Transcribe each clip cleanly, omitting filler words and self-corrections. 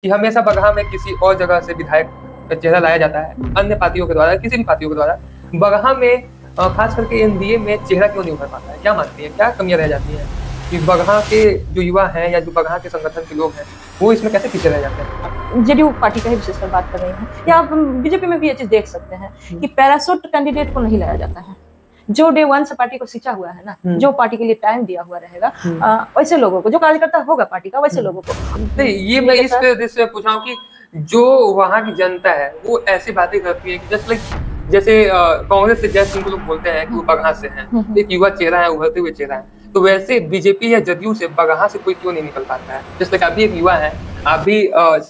कि हमेशा बगहा में किसी और जगह से विधायक का चेहरा लाया जाता है, अन्य पार्टियों के द्वारा, किसी भी पार्टियों के द्वारा। बगहा में खास करके एनडीए में चेहरा क्यों नहीं उभर पाता है? क्या मानती है, क्या कमियां रह जाती हैं कि बगहा के जो युवा हैं या जो बगहा के संगठन के लोग हैं वो इसमें कैसे पीछे रह जाते हैं? जेडीयू पार्टी का ही विशेषकर बात कर रही हैं, या आप बीजेपी में भी ये चीज देख सकते हैं कि पैराशूट कैंडिडेट को नहीं लाया जाता है। जो डे वन से पार्टी को सींचा हुआ है ना, जो पार्टी के लिए टाइम दिया हुआ रहेगा, वैसे लोगों को, जो कार्यकर्ता होगा पार्टी का, वैसे लोगों को नहीं। ये मैं इस पे पूछ रहा हूँ कि जो वहाँ की जनता है वो ऐसी बातें करती है कि जैसे कांग्रेस से जय सिंह को लोग बोलते हैं कि वो बगहा से हैं, एक युवा चेहरा है, उभरते हुए चेहरा है, तो वैसे बीजेपी या जदयू से बगहा से कोई क्यों नहीं निकल पाता है? जैसे कि अभी एक युवा है, आप भी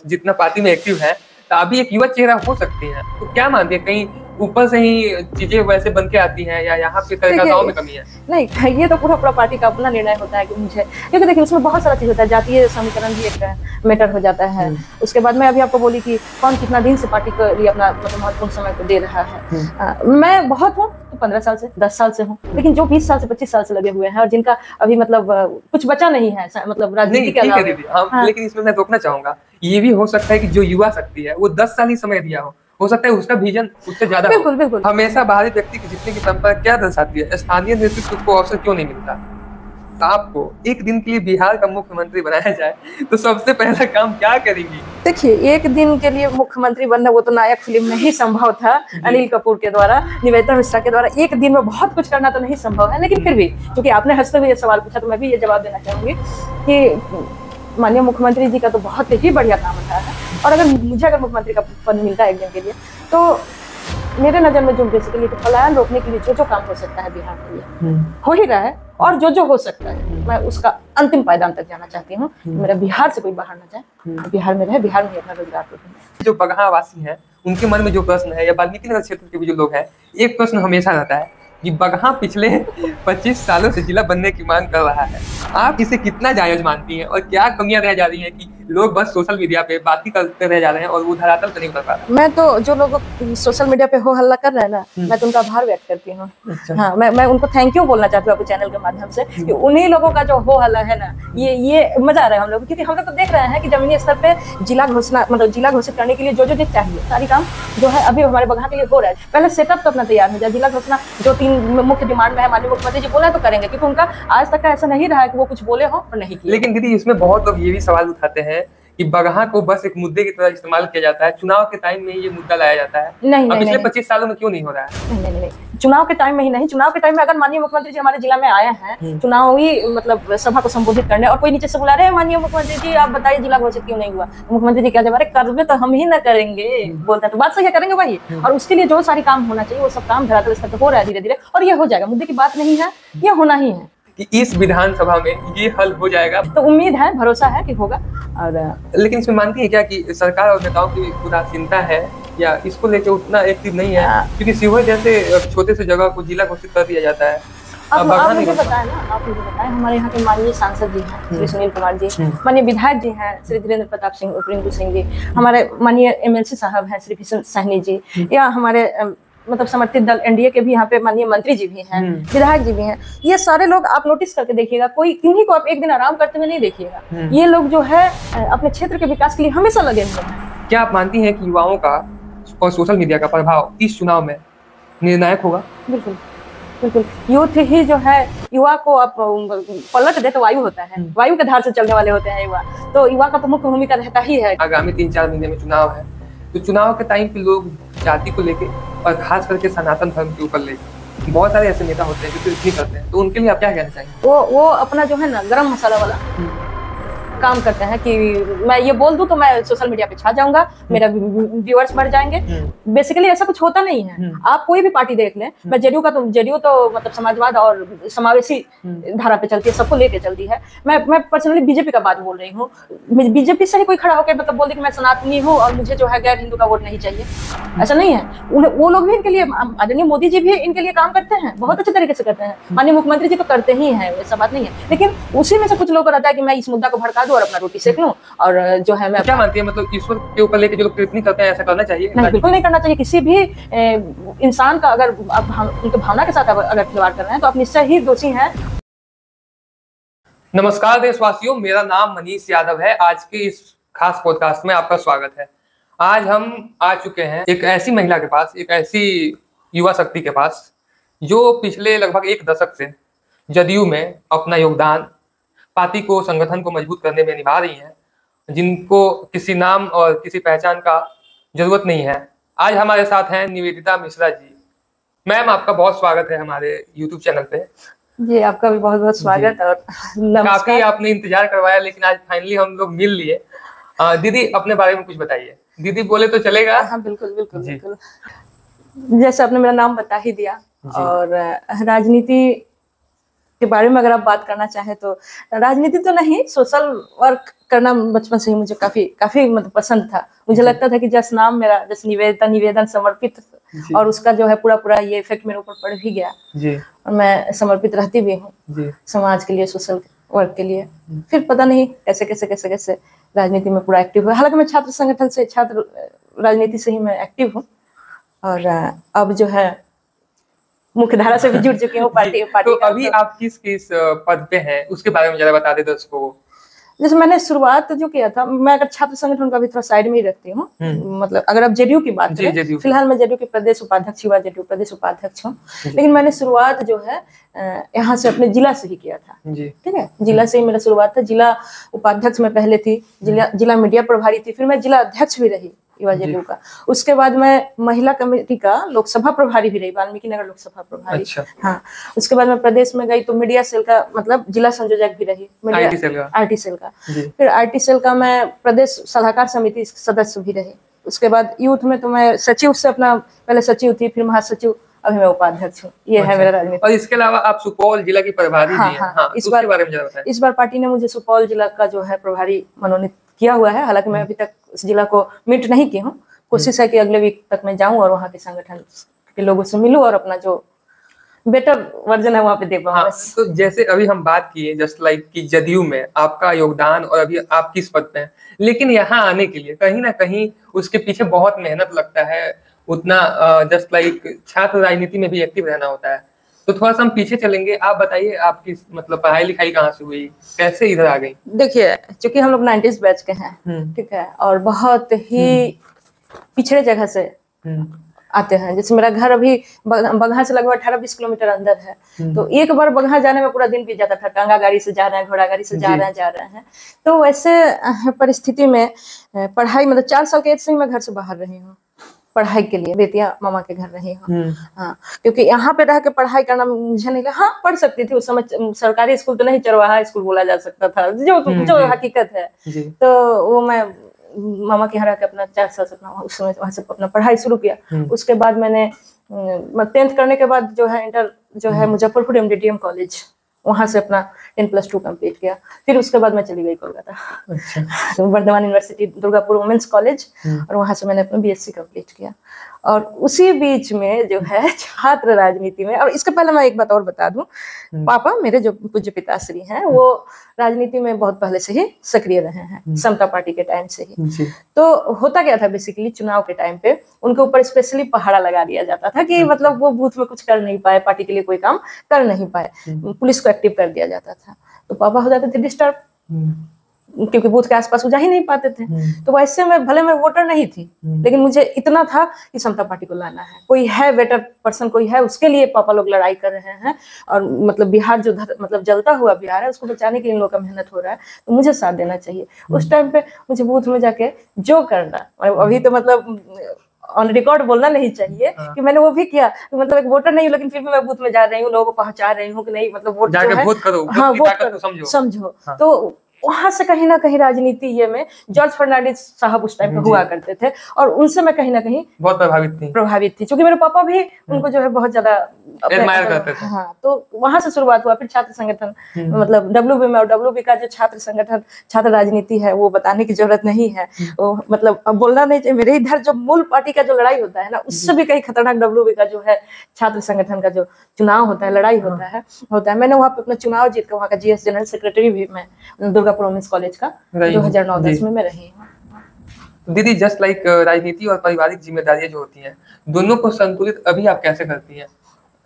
जितना पार्टी में एक्टिव है, तो अभी एक युवा चेहरा हो सकती है, तो क्या मानते हैं कहीं ऊपर से ही चीजें वैसे बन के आती हैं या यहाँ पे कार्यकर्ताओं में कमी है? नहीं, ये तो पूरा पार्टी का अपना निर्णय होता है कि मुझे, क्योंकि देखिए उसमें बहुत सारा चीज होता है, जातीय समीकरण भी एक मैटर हो जाता है। उसके बाद मैं अभी आपको बोली कि कौन कितना दिन से पार्टी के लिए अपना मतलब महत्वपूर्ण समय को दे रहा है। मैं बहुत हूँ, 15 साल से 10 साल से हूँ, लेकिन जो 20 साल से 25 साल से लगे हुए हैं और जिनका अभी मतलब कुछ बचा नहीं है, मतलब राजनीति के अलावा। लेकिन इसमें मैं रोकना चाहूंगा, ये भी हो सकता है कि जो युवा शक्ति है वो 10 साल ही समय दिया हो सकता है उसका विजन उससे ज्यादा। बिल्कुल। हमेशा बाहरी व्यक्ति की जीतने की परंपरा क्या दर्शाती है? स्थानीय नेतृत्व को अवसर क्यों नहीं मिलता? आपको एक दिन के लिए बिहार का मुख्यमंत्री बनाया जाए तो सबसे पहला काम क्या करेंगी? देखिए, एक दिन के लिए मुख्यमंत्री बनना वो तो नायक फिल्म में ही संभव था, अनिल कपूर के द्वारा, निवेदिता मिश्रा के द्वारा। एक दिन में बहुत कुछ करना तो नहीं संभव है, लेकिन फिर भी क्योंकि आपने हंसते हुए ये सवाल पूछा तो मैं भी ये जवाब देना चाहूंगी कि माननीय मुख्यमंत्री जी का तो बहुत ही बढ़िया काम होता है, और अगर मुख्यमंत्री का पद मिलता है एक दिन के लिए, तो मेरे नजर में जो बेसिकली पलायन रोकने के लिए जो काम हो सकता है बिहार के लिए हो ही रहा है, और जो हो सकता है मैं उसका अंतिम पायदान तक जाना चाहती हूँ। मेरा बिहार से कोई बाहर ना जाए, बिहार में रहे, बिहार में अपना रोजगार करें। जो बगहा वासी हैं उनके मन में जो प्रश्न है, या वाल्मीकि नगर क्षेत्र के भी जो लोग हैं, एक प्रश्न हमेशा रहता है कि बगहा पिछले 25 सालों से जिला बनने की मांग कर रहा है। आप इसे कितना जायज मानती हैं और क्या कमियां रह जा रही हैं कि लोग बस सोशल मीडिया पे बात ही करते रह जा रहे हैं और वो धरातल पे नहीं कर पा रहे? मैं तो जो लोग सोशल मीडिया पे हो हल्ला कर रहे हैं ना, मैं तो उनका आभार व्यक्त करती हूँ। अच्छा। हाँ, मैं उनको थैंक यू बोलना चाहती हूँ आपके चैनल के माध्यम से कि उन्हीं लोगों का जो हो हल्ला है ना, ये मजा आ रहा है हम लोग, क्योंकि हम लोग तो देख रहे हैं कि जमीनी स्तर पे जिला घोषणा मतलब जिला घोषित करने के लिए जो चाहिए सारी काम जो है अभी हमारे बगहा के लिए हो रहा है। पहले सेटअप तो अपना तैयार हो जाए। जिला घोषणा जो 3 मुख्य डिमांड में है, माननीय मुख्यमंत्री जी बोले तो करेंगे, क्योंकि उनका आज तक का ऐसा नहीं रहा है कि वो कुछ बोले हो और नहीं किया। लेकिन दीदी, इसमें बहुत लोग ये भी सवाल उठाते हैं कि बगहा को बस एक मुद्दे की तरह इस्तेमाल किया जाता है, चुनाव के टाइम में ये मुद्दा लाया जाता है। नहीं, पिछले 25 सालों में क्यों नहीं हो रहा है? नहीं, चुनाव के टाइम में ही नहीं, चुनाव के टाइम में अगर माननीय मुख्यमंत्री जी हमारे जिला में आए हैं चुनावी मतलब सभा को संबोधित करने, और कोई नीचे से बुला रहे हैं माननीय मुख्यमंत्री जी आप बताइए जिला घोषित क्यों नहीं हुआ, तो मुख्यमंत्री जी क्या जवाब, करवे तो हम ही ना करेंगे, बोलते हैं तो बात सही है, करेंगे वही। और उसके लिए जो सारी काम होना चाहिए वो सब काम धरातल स्तर पर हो रहा है धीरे धीरे, और ये हो जाएगा। मुद्दे की बात नहीं है, ये होना ही है कि इस विधानसभा में ये हल हो जाएगा। तो उम्मीद है, भरोसा है कि होगा। और लेकिन इसमें मानती है क्या कि सरकार और नेताओं की उदासीनता है या इसको लेकर उतना एक्टिव नहीं है? क्योंकि शिवहर जैसे छोटे से जगह को जिला घोषित कर दिया जाता है। आप मुझे बताएं ना, आप मुझे बताएं, हमारे यहाँ के माननीय सांसद जी हैं श्री सुनील कुमार जी, माननीय विधायक जी हैं श्री धीरेन्द्र प्रताप सिंह रिंकू सिंह जी, हमारे माननीय एमएलसी साहब हैं श्री किशन सहनी जी, या हमारे मतलब समर्थित दल एनडीए के भी यहाँ पे माननीय मंत्री जी भी हैं, विधायक जी भी हैं। ये सारे लोग आप नोटिस करके देखिएगा, कोई किन्हीं को आप एक दिन आराम करते हुए नहीं देखिएगा। ये लोग जो है अपने क्षेत्र के विकास के लिए हमेशा लगे हुए हैं। क्या आप मानती हैं कि युवाओं का और सोशल मीडिया का प्रभाव इस चुनाव में निर्णायक होगा? बिल्कुल। यूथ ही जो है, युवा को आप पलट दे तो वायु होता है, वायु के धार से चलने वाले होते हैं युवा, तो युवा का तो मुख्य भूमिका रहता ही है। आगामी 3-4 महीने में चुनाव है, तो चुनाव के टाइम पे लोग जाति को लेके और खास करके सनातन धर्म के ऊपर लेके बहुत सारे ऐसे नेता होते हैं जो कुछ नहीं करते हैं, तो उनके लिए आप क्या कहना चाहेंगे? वो अपना जो है ना गरम मसाला वाला काम करते हैं कि मैं ये बोल दूं तो मैं सोशल मीडिया पे छा जाऊंगा, मेरा व्यूअर्स बढ़ जाएंगे। बेसिकली ऐसा कुछ होता नहीं है। आप कोई भी पार्टी देख लें, मैं जेडीयू तो मतलब समाजवाद और समावेशी धारा पे चलती है, सबको लेके चलती है। मैं पर्सनली बीजेपी का बात बोल रही हूँ। बीजेपी से ही कोई खड़ा होकर मतलब बोल दे कि मैं सनातनी हूँ और मुझे जो है गैर हिंदू का वोट नहीं चाहिए, ऐसा नहीं है। वो लोग भी इनके लिए, आदरणीय मोदी जी भी इनके लिए काम करते हैं, बहुत अच्छे तरीके से करते हैं, माननीय मुख्यमंत्री जी तो करते ही हैं, ऐसा बात नहीं है। लेकिन उसी में से कुछ लोग को रहता है कि मैं इस मुद्दा को भड़का और अपना रोटी सेक लूं, और जो है मैं क्या मानती है मतलब ईश्वर के ऊपर लेके जो लोग टिप्पणी करते हैं ऐसा करना चाहिए? नहीं, बिल्कुल नहीं करना चाहिए। किसी भी इंसान का अगर आप उनके भावना के साथ अगर खिलवाड़ कर रहे हैं तो आप निश्चय ही दोषी हैं। नमस्कार देशवासियों, मेरा नाम मनीष यादव है। आज के इस खास पॉडकास्ट में आपका स्वागत है। आज हम आ चुके हैं एक ऐसी महिला के पास, एक ऐसी युवा शक्ति के पास जो पिछले लगभग 1 दशक से जदयू में अपना योगदान पार्टी को, संगठन को मजबूत करने में निभा रही हैं, जिनको किसी नाम और किसी पहचान का जरूरत नहीं है। आज हमारे साथ हैं निवेदिता मिश्रा जी। मैम, आपका बहुत स्वागत है हमारे YouTube चैनल पे। जी, आपका भी बहुत बहुत स्वागत और काफी आपने इंतजार करवाया, लेकिन आज फाइनली हम लोग मिल लिए। दीदी, अपने बारे में कुछ बताइए। दीदी बोले तो चलेगा? हाँ, बिल्कुल बिल्कुल बिल्कुल। जैसे आपने मेरा नाम बता ही दिया, और राजनीति के बारे में अगर आप बात करना चाहे तो राजनीति तो नहीं, सोशल वर्क करना बचपन से ही मुझे काफी मतलब पसंद था। मुझे लगता था कि जैसे नाम मेरा, जैसे निवेदिता, निवेदन, समर्पित, और उसका जो है पूरा ये इफेक्ट मेरे ऊपर पड़ भी गया जी। और मैं समर्पित रहती भी हूँ समाज के लिए, सोशल वर्क के लिए। फिर पता नहीं कैसे राजनीति में पूरा एक्टिव हुआ। हालांकि मैं छात्र संगठन से, छात्र राजनीति से ही मैं एक्टिव हूँ, और अब जो है मुख्य धारा से भी जुड़ चुकी हूँ पार्टी तो अभी आप किस पद पे हैं, उसके बारे में जरा बता दे दर्शकों को। जैसे मैंने शुरुआत जो किया था, मैं अगर छात्र संगठन का भी थोड़ा साइड में ही रखती हूँ, मतलब अगर आप जेडीयू की बात करें, फिलहाल मैं जेडीयू के प्रदेश उपाध्यक्ष, युवा जेडीयू प्रदेश उपाध्यक्ष हूँ। लेकिन मैंने शुरुआत जो है यहाँ से अपने जिला से ही किया था। ठीक है, जिला से ही मेरा शुरुआत था। जिला उपाध्यक्ष में पहले थी, जिला मीडिया प्रभारी थी, फिर मैं जिला अध्यक्ष भी रही युवा जेडीयू का। उसके बाद मैं महिला कमेटी का लोकसभा प्रभारी भी रही, वाल्मीकि नगर लोकसभा प्रभारी। अच्छा। हाँ, उसके बाद मैं प्रदेश में गई तो मीडिया सेल का मतलब जिला संयोजक भी रही, आरटी सेल का। फिर आरटी सेल का मैं प्रदेश सलाहकार समिति सदस्य भी रही। उसके बाद यूथ में तो मैं सचिव से, अपना पहले सचिव थी, फिर महासचिव, अभी मैं उपाध्यक्ष हूँ। ये है मेरा राजनीति। और इसके अलावा आप सुपौल जिला की प्रभारी भी हैं। हाँ, इस बार पार्टी ने मुझे सुपौल जिला का जो है प्रभारी मनोनीत किया हुआ है। हालांकि मैं अभी तक इस जिला को मीट नहीं की हूँ। कोशिश है कि अगले वीक तक मैं जाऊं और वहाँ के संगठन के लोगों से मिलूं और अपना जो बेटर वर्जन है वहाँ पे दे पाऊं। हाँ, तो जैसे अभी हम बात किए जस्ट लाइक कि जदयू में आपका योगदान और अभी आप किस पद पे हैं, लेकिन यहाँ आने के लिए कहीं ना कहीं उसके पीछे बहुत मेहनत लगता है। उतना जस्ट लाइक छात्र राजनीति में भी एक्टिव रहना होता है। तो थोड़ा सा हम पीछे चलेंगे। आप बताइए, आपकी मतलब पढ़ाई लिखाई कहाँ से हुई, कैसे इधर आ गई? देखिए, चूंकि हम लोग 90s बैच के हैं, ठीक है, और बहुत ही पिछड़े जगह से आते हैं। जैसे मेरा घर अभी बगहा से लगभग 18-20 किलोमीटर अंदर है। तो एक बार बगहा जाने में पूरा दिन बीत जाता था। टांगा गाड़ी से जा रहे हैं, घोड़ा गाड़ी से जा रहे हैं। तो वैसे परिस्थिति में पढ़ाई, मतलब 4 साल के एज से मैं घर से बाहर रही हूँ पढ़ाई के लिए, बेतिया मामा के घर रही हूँ। हाँ, क्योंकि यहाँ पे रह के पढ़ाई करना मुझे नहीं लगा। हाँ, पढ़ सकती थी उस समय। सरकारी स्कूल तो नहीं, चरवाहा स्कूल बोला जा सकता था, जो हकीकत है। तो वो मैं मामा के यहाँ रह के अपना 4 साल से अपना उस समय वहाँ से अपना पढ़ाई शुरू किया। उसके बाद मैंने 10th करने के बाद जो है इंटर जो है मुजफ्फरपुर MDTM कॉलेज, वहां से अपना 10+2 कंप्लीट किया। फिर उसके बाद मैं चली गई कोलकाता। अच्छा। Bardhaman university Durgapur women's college, और वहां से मैंने अपना BSc कंप्लीट किया। और उसी बीच में जो है छात्र राजनीति में, और इसके पहले मैं एक बात और बता दूं, पापा मेरे जो पूज्य पिताश्री हैं वो राजनीति में बहुत पहले से ही सक्रिय रहे हैं, समता पार्टी के टाइम से ही। तो होता क्या था, बेसिकली चुनाव के टाइम पे उनके ऊपर स्पेशली पहाड़ा लगा दिया जाता था कि मतलब वो बूथ में कुछ कर नहीं पाए, पार्टी के लिए कोई काम कर नहीं पाए, पुलिस को एक्टिव कर दिया जाता था। तो पापा हो जाते थे डिस्टर्ब, क्योंकि बूथ के आसपास वो जा ही नहीं पाते थे। तो वैसे में भले मैं वोटर नहीं थी, लेकिन मुझे इतना था कि समता पार्टी को लाना है, कोई है बेटर पर्सन, कोई है, उसके लिए पापा लोग लड़ाई कर रहे हैं। और मतलब बिहार जो मतलब जलता हुआ बिहार है, उसको बचाने के लिए इन लोगों का मेहनत हो रहा है, तो मुझे साथ देना चाहिए। उस टाइम पे मुझे बूथ में जाके जो करना, अभी तो मतलब ऑन रिकॉर्ड बोलना नहीं चाहिए कि मैंने वो भी किया। मतलब एक वोटर नहीं हूँ, लेकिन फिर भी मैं बूथ में जा रही हूँ, लोगों को पहुंचा रही हूँ कि नहीं, मतलब वोट जो है, हाँ, वोट करो, समझो। तो वहां से कहीं ना कहीं राजनीति ये में जॉर्ज फर्नांडिस साहब उस टाइम पे हुआ करते थे, और उनसे मैं कहीं ना कहीं बहुत प्रभावित थी, क्योंकि मेरे पापा भी उनको जो है बहुत ज्यादा एडमायर करते थे। हाँ, तो वहां से शुरुआत हुआ। फिर छात्र संगठन, मतलब WB में, और WB का जो छात्र संगठन, छात्र राजनीति है, वो बताने की जरूरत नहीं है। वो मतलब अब बोलना नहीं चाहिए। मेरे इधर जो मूल पार्टी का जो लड़ाई होता है ना, उससे भी कहीं खतरनाक WB का जो है छात्र संगठन का जो चुनाव होता है, लड़ाई होता है। मैंने वहाँ पे अपना चुनाव जीत कर वहाँ का GS जनरल सेक्रेटरी भी मैं दुर्गापुर वुमेन्स कॉलेज का 2009-10 में मैं रही हूँ। दीदी, जस्ट लाइक राजनीति और पारिवारिक जिम्मेदारियां जो होती हैं, दोनों को संतुलित अभी आप कैसे करती हैं?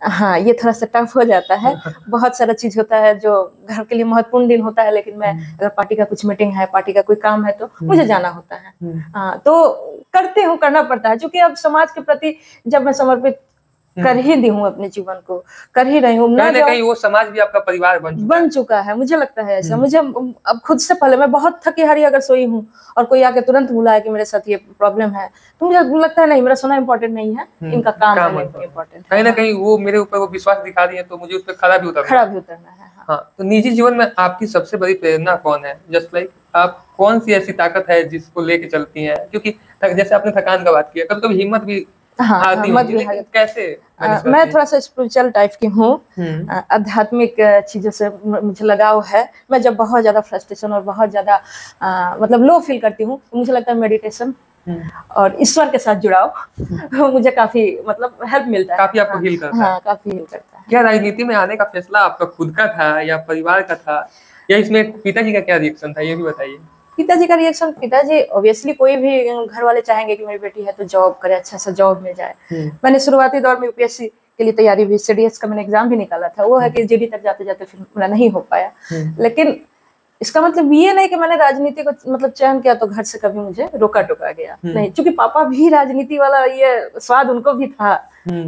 हाँ, ये थोड़ा सा टफ हो जाता है। बहुत सारा चीज होता है जो घर के लिए महत्वपूर्ण दिन होता है, लेकिन मैं अगर पार्टी का कुछ मीटिंग है, पार्टी का कोई काम है तो मुझे जाना होता है। हाँ, तो करती हूँ, करना पड़ता है, क्योंकि अब समाज के प्रति जब मैं समर्पित कर ही दी हूँ, अपने जीवन को कर ही रही हूँ। कहीं ना कहीं वो समाज भी आपका परिवार बन चुका है। मुझे लगता है ऐसा। मुझे अब खुद से पहले मैं बहुत थकी हारी अगर सोई हूँ और कोई आके तुरंत बुलाया कि मेरे साथ ये प्रॉब्लम है, तो मुझे लगता है नहीं, मेरा सोना इम्पोर्टेंट नहीं है, इनका काम है इम्पोर्टेंट। कहीं ना कहीं वो मेरे ऊपर वो विश्वास दिखा रही है, तो मुझे उस पर खरा भी उतरना है। हाँ, तो निजी जीवन में आपकी सबसे बड़ी प्रेरणा कौन है? जस्ट लाइक आप कौन सी ऐसी ताकत है जिसको लेके चलती हैं? क्योंकि जैसे आपने थकान का बात किया, कभी कभी हिम्मत भी कैसे? मैं थोड़ा सा स्पिरिचुअल टाइप की हूँ, आध्यात्मिक चीजों से मुझे लगाव है। मैं जब बहुत ज्यादा फ्रस्ट्रेशन और बहुत ज्यादा मतलब लो फील करती हूँ, तो मुझे लगता है मेडिटेशन और ईश्वर के साथ जुड़ाव मुझे काफी मतलब हेल्प मिलता है, काफी आपको हील करता है। हाँ, काफी हील करता है। क्या राजनीति में आने का फैसला आपका खुद का था या परिवार का था, या इसमें पिताजी का क्या रिएक्शन था, ये भी बताइए। पिताजी का रिएक्शन, पिताजी ऑब्वियसली कोई भी घर वाले चाहेंगे कि मेरी बेटी है तो जॉब करे, अच्छा सा जॉब मिल जाए। मैंने शुरुआती दौर में यूपीएससी के लिए तैयारी भी, सीडीएस का मैंने एग्जाम भी निकाला था, वो है कि जीडी तक जाते जाते फिर मेरा नहीं हो पाया। लेकिन इसका मतलब ये नहीं कि मैंने राजनीति को मतलब चयन किया तो घर से कभी मुझे रोका टोका गया नहीं, क्योंकि पापा भी राजनीति वाला ये स्वाद उनको भी था।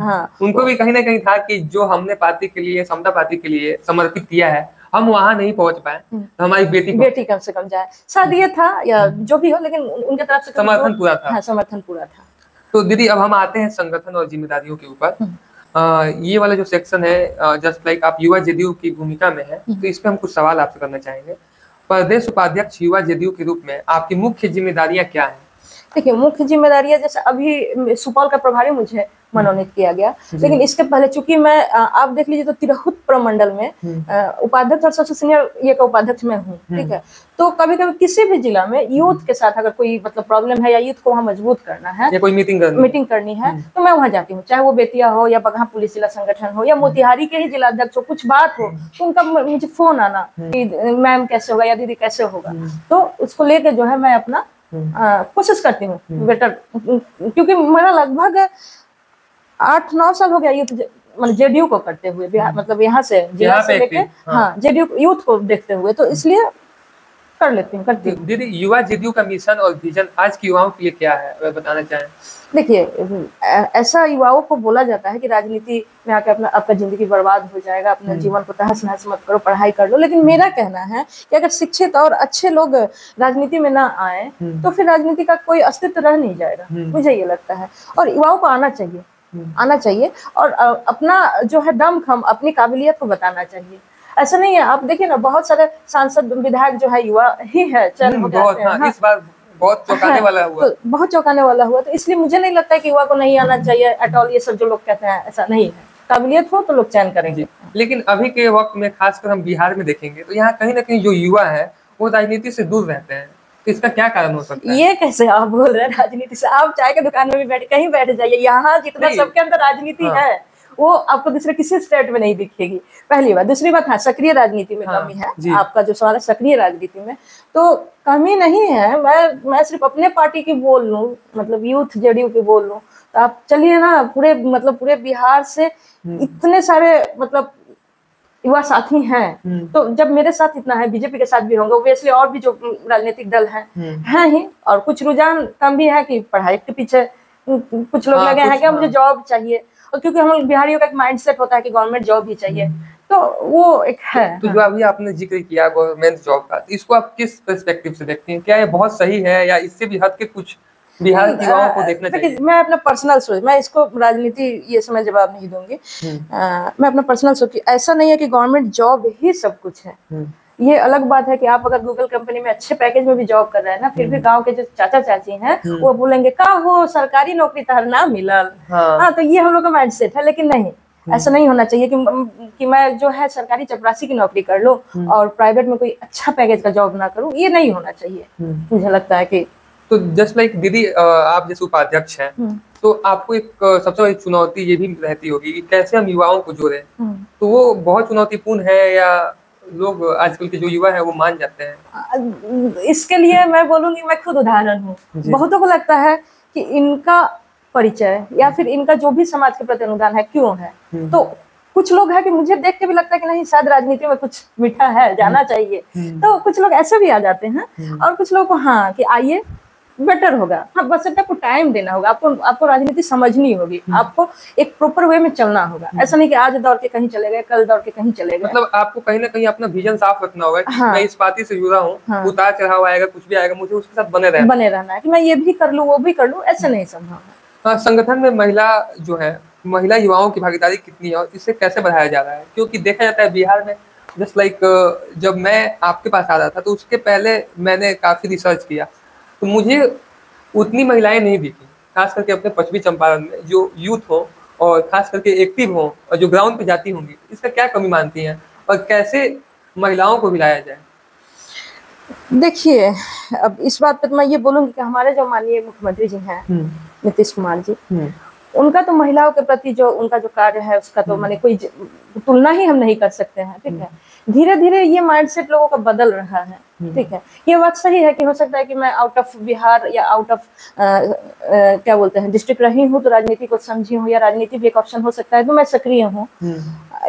हाँ, उनको भी कहीं ना कहीं था कि जो हमने पार्टी के लिए, समता पार्टी के लिए समर्पित किया है, हम वहां नहीं पहुंच पाए, तो हमारी बेटी कम से कम जाए। शायद ये था या जो भी हो, लेकिन उनके तरफ से समर्थन पूरा था। हाँ, समर्थन पूरा था। तो दीदी, अब हम आते हैं संगठन और जिम्मेदारियों के ऊपर। ये वाला जो सेक्शन है, जस्ट लाइक आप युवा जदयू की भूमिका में है, तो इस पे हम कुछ सवाल आपसे करना चाहेंगे। प्रदेश उपाध्यक्ष युवा जदयू के रूप में आपकी मुख्य जिम्मेदारियां क्या हैं? देखिए, मुख्य जिम्मेदारियां जैसे अभी सुपौल का प्रभारी मुझे मनोनीत किया गया, लेकिन इसके पहले चूंकि मैं आप देख लीजिए तो तिरहुत प्रमंडल में उपाध्यक्ष और सबसे सीनियर ये का उपाध्यक्ष मैं हूँ, ठीक है। तो कभी कभी किसी भी जिला में यूथ के साथ अगर कोई मतलब प्रॉब्लम है या यूथ को वहाँ मजबूत करना है या कोई मीटिंग करनी है, तो मैं वहाँ जाती हूँ, चाहे वो बेतिया हो या बगहा पुलिस जिला संगठन हो या मोतिहारी के ही जिला अध्यक्ष हो, कुछ बात हो तो उनका मुझे फोन आना कि मैम कैसे होगा या दीदी कैसे होगा, तो उसको लेकर जो है मैं अपना कोशिश करती हूँ बेटर, क्योंकि मेरा लगभग 8-9 साल हो गया यूथ मतलब जेडीयू को करते हुए, बिहार मतलब यहाँ से जिला से लेके हाँ जेडीयू यूथ को देखते हुए, तो इसलिए कर लेती हूँ, करती हूँ। दीदी, युवा जेडीयू का मिशन और विजन आज की युवाओं के लिए क्या है, अगर बताना चाहें? देखिए, ऐसा युवाओं को बोला जाता है कि राजनीति में आकर आपका जिंदगी बर्बाद हो जाएगा, अपना जीवन को तहस नहस मत करो, पढ़ाई कर लो। लेकिन मेरा कहना है कि अगर शिक्षित और अच्छे लोग राजनीति में ना आए तो फिर राजनीति का कोई अस्तित्व रह नहीं जाएगा, मुझे ये लगता है। और युवाओं को आना चाहिए और अपना जो है दमखम, अपनी काबिलियत को बताना चाहिए। ऐसा नहीं है, आप देखिए ना, बहुत सारे सांसद विधायक जो है युवा ही है, चल हो जाते हैं। हाँ, इस बार बहुत चौंकाने वाला हुआ, तो बहुत चौंकाने वाला हुआ, तो इसलिए मुझे नहीं लगता है कि युवा को नहीं आना चाहिए एट ऑल। ये सब जो लोग कहते हैं ऐसा नहीं है, काबिलियत हो तो लोग चयन करेंगे। लेकिन अभी के वक्त में खासकर हम बिहार में देखेंगे तो यहाँ कहीं ना कहीं जो युवा है वो राजनीति से दूर रहते हैं, तो इसका क्या कारण हो सकता है? ये कैसे आप बोल रहे हैं राजनीति से? आप चाय के दुकान में भी कहीं बैठ जाइए, यहाँ जितना सबके अंदर राजनीति है वो आपको दूसरे किसी स्टेट में नहीं दिखेगी, पहली बात। दूसरी बात, हाँ, सक्रिय राजनीति में कमी है। आपका जो सवाल है सक्रिय राजनीति में, तो कमी नहीं है। मैं सिर्फ अपने पार्टी की बोल लूं, मतलब यूथ जेडीयू की बोल लूं, तो आप चलिए ना, पूरे बिहार से इतने सारे मतलब युवा साथी हैं, तो जब मेरे साथ इतना है, बीजेपी के साथ भी होंगे ऑब्वियसली, और भी जो राजनीतिक दल हैं ही, और कुछ रुझान कम भी है कि पढ़ाई के पीछे कुछ लोग लगे हैं कि मुझे जॉब चाहिए, और क्योंकि हम लोग बिहारियों का एक माइंडसेट होता है कि गवर्नमेंट जॉब ही चाहिए, तो वो एक है। तो जो अभी आपने जिक्र किया गवर्नमेंट जॉब का, इसको आप किस पर्सपेक्टिव से देखते हैं? क्या ये बहुत सही है या इससे भी हट के कुछ बिहार के युवाओं को देखना चाहिए? मैं अपना पर्सनल सोच, मैं इसको राजनीति ये समय जवाब नहीं दूंगी। मैं अपना पर्सनल सोच, ऐसा नहीं है कि गवर्नमेंट जॉब ही सब कुछ है। ये अलग बात है कि आप अगर गूगल कंपनी में अच्छे पैकेज में भी जॉब कर रहे हैं ना, फिर भी गांव के जो चाचा चाची हैं वो बोलेंगे का हो सरकारी नौकरी तहर ना मिलल। हाँ, तो ये हम लोग का माइंडसेट है, लेकिन नहीं, ऐसा नहीं होना चाहिए कि मैं जो है सरकारी चपरासी की नौकरी कर लूं और प्राइवेट में कोई अच्छा पैकेज का जॉब ना करूं, ये नहीं होना चाहिए। मुझे लगता है कि तो जस्ट लाइक दीदी, आप जैसे उपाध्यक्ष हैं, तो आपको एक सबसे बड़ी चुनौती ये भी रहती होगी कि कैसे हम युवाओं को जोड़ें, तो वो बहुत चुनौतीपूर्ण है या लोग आजकल के जो युवा है वो मान जाते हैं? इसके लिए मैं बोलूंगी, मैं खुद उदाहरण हूँ। बहुतों को लगता है कि इनका परिचय या फिर इनका जो भी समाज के प्रति अनुदान है क्यों है, तो कुछ लोग है कि मुझे देख के भी लगता है कि नहीं शायद राजनीति में कुछ मीठा है, जाना चाहिए, तो कुछ लोग ऐसे भी आ जाते हैं। और कुछ लोग को हाँ कि आइए बेटर होगा, हाँ बस आपको टाइम देना होगा, आपको राजनीति समझनी होगी, आपको एक प्रॉपर वे में चलना होगा। ऐसा नहीं कि आज दौड़ के कहीं चले गए, कल दौड़ के कहीं चले गए। मतलब आपको कहीं ना कहीं अपना विजन साफ रखना होगा कि हाँ, मैं इस पार्टी से जुड़ा हूँ, हाँ, उतार चढ़ाव आएगा, कुछ भी आएगा, मुझे उसके साथ बने रहना है कि मैं ये भी कर लूँ वो भी कर लूँ, ऐसा नहीं संभव है। हाँ, संगठन में महिला जो है, महिला युवाओं की भागीदारी कितनी है और इसे कैसे बढ़ाया जा रहा है? क्योंकि देखा जाता है बिहार में जस्ट लाइक जब मैं आपके पास आ रहा था तो उसके पहले मैंने काफी रिसर्च किया तो मुझे उतनी महिलाएं नहीं दिखी, खास करके अपने पश्चिमी चंपारण में जो यूथ हो और खास करके एक्टिव हो और जो ग्राउंड पे जाती होंगी। इसका क्या कमी मानती हैं और कैसे महिलाओं को मिलाया जाए? देखिए, अब इस बात पे तो मैं ये बोलूंगी कि हमारे जो माननीय मुख्यमंत्री जी हैं नीतीश कुमार जी, उनका तो महिलाओं के प्रति जो उनका जो कार्य है उसका तो माने कोई तुलना ही हम नहीं कर सकते हैं। ठीक है, धीरे धीरे ये माइंडसेट लोगों का बदल रहा है। ठीक है, ये बात सही है कि हो सकता है कि मैं आउट ऑफ बिहार या आउट ऑफ क्या बोलते हैं डिस्ट्रिक्ट रही हूँ तो राजनीति को समझी हूँ, या राजनीति भी एक ऑप्शन हो सकता है तो मैं सक्रिय हूँ,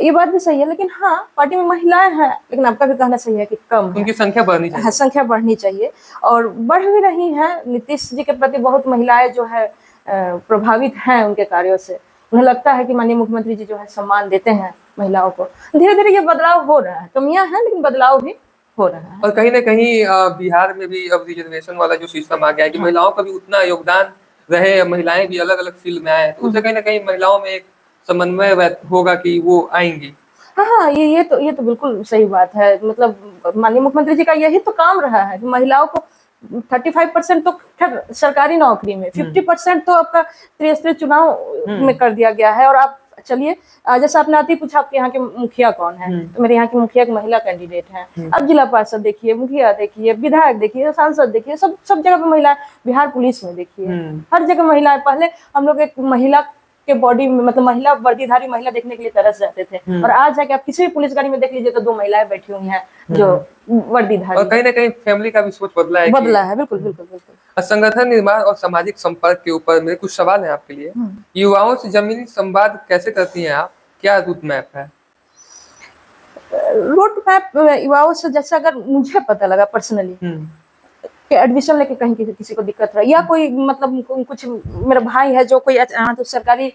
ये बात भी सही है। लेकिन हाँ, पार्टी में महिलाएं हैं, लेकिन आपका भी कहना सही है कि कम है, उनकी संख्या बढ़नी चाहिए। हाँ, संख्या बढ़नी चाहिए और बढ़ भी रही है। नीतीश जी के प्रति बहुत महिलाएं जो है प्रभावित हैं उनके कार्यों से, उन्हें लगता है कि माननीय मुख्यमंत्री जी जो है सम्मान देते हैं महिलाओं को। धीरे धीरे ये बदलाव हो रहा है, कमियां हैं लेकिन बदलाव भी हो रहा है। और कहीं ना कहीं बिहार में भी अब रिजर्वेशन वाला जो सिस्टम आ गया है कि महिलाओं का भी उतना योगदान रहे, महिलाएं भी अलग अलग फील्ड में आए, तो उससे कहीं ना कहीं महिलाओं में एक समन्वय होगा कि वो आएंगी। हाँ, ये तो बिल्कुल सही बात है। मतलब माननीय मुख्यमंत्री जी का यही तो काम रहा है कि महिलाओं को 35% तो खैर सरकारी नौकरी में, 50% तो आपका त्रिस्तरीय चुनाव में कर दिया गया है। और आप चलिए, जैसे आपने आती पूछा आपके यहाँ के मुखिया कौन है, तो मेरे यहाँ की मुखिया एक महिला कैंडिडेट है। अब जिला पार्षद देखिए, मुखिया देखिए, विधायक देखिए, सांसद देखिए, सब जगह पे महिला। बिहार पुलिस में देखिए, हर जगह महिलाएं। पहले हम लोग एक महिला के बॉडी में मतलब महिला वर्दीधारी महिला देखने के लिए तरस जाते थे, और आज है कि आप किसी भी पुलिस गाड़ी में देख लीजिए तो 2 महिलाएं बैठी हुई हैं जो वर्दीधारी। और कहीं ना कहीं फैमिली का भी सोच बदला है बिल्कुल बिल्कुल बिल्कुल। संगठन निर्माण और सामाजिक संपर्क के ऊपर मेरे कुछ सवाल हैं आपके लिए। युवाओं से जमीनी संवाद कैसे करती हैं आप? क्या रूट मैप है? रूट मैप युवाओं से, जैसे अगर मुझे पता लगा पर्सनली कि एडमिशन लेके कहीं किसी को दिक्कत है, या कोई मतलब कुछ मेरा भाई है जो कोई तो सरकारी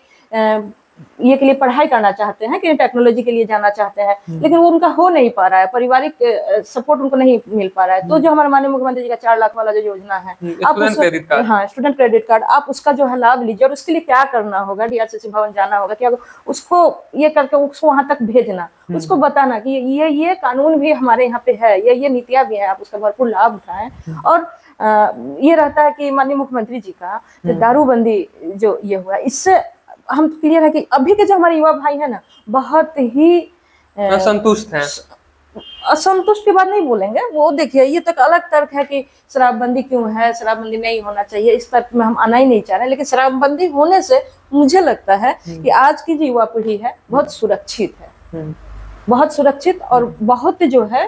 ये के लिए पढ़ाई करना चाहते हैं कि टेक्नोलॉजी के लिए जाना चाहते हैं, लेकिन वो उनका हो नहीं पा रहा है, पारिवारिक सपोर्ट उनको नहीं मिल पा रहा है, तो जो हमारे माननीय मुख्यमंत्री जी का 4 लाख वाला जो योजना है, आप स्टूडेंट क्रेडिट कार्ड, आप उसका जो है लाभ लीजिए। और उसके लिए क्या करना होगा, DRCC भवन जाना होगा, क्या उसको ये करके उसको वहां तक भेजना, उसको बताना कि ये कानून भी हमारे यहाँ पे है, ये नीतियां भी है, आप उसका भरपूर लाभ उठाएं। और ये रहता है कि माननीय मुख्यमंत्री जी का दारूबंदी जो ये हुआ, इससे हम क्लियर है कि अभी के जो हमारे युवा भाई है ना, बहुत ही असंतुष्ट हैं। असंतुष्ट की बात नहीं बोलेंगे, वो देखिए ये तो अलग तर्क है कि शराबबंदी क्यों है, शराबबंदी नहीं होना चाहिए, इस तर्क में हम आना ही नहीं चाह रहे। लेकिन शराबबंदी होने से मुझे लगता है कि आज की जो युवा पीढ़ी है बहुत सुरक्षित है, बहुत सुरक्षित, और बहुत जो है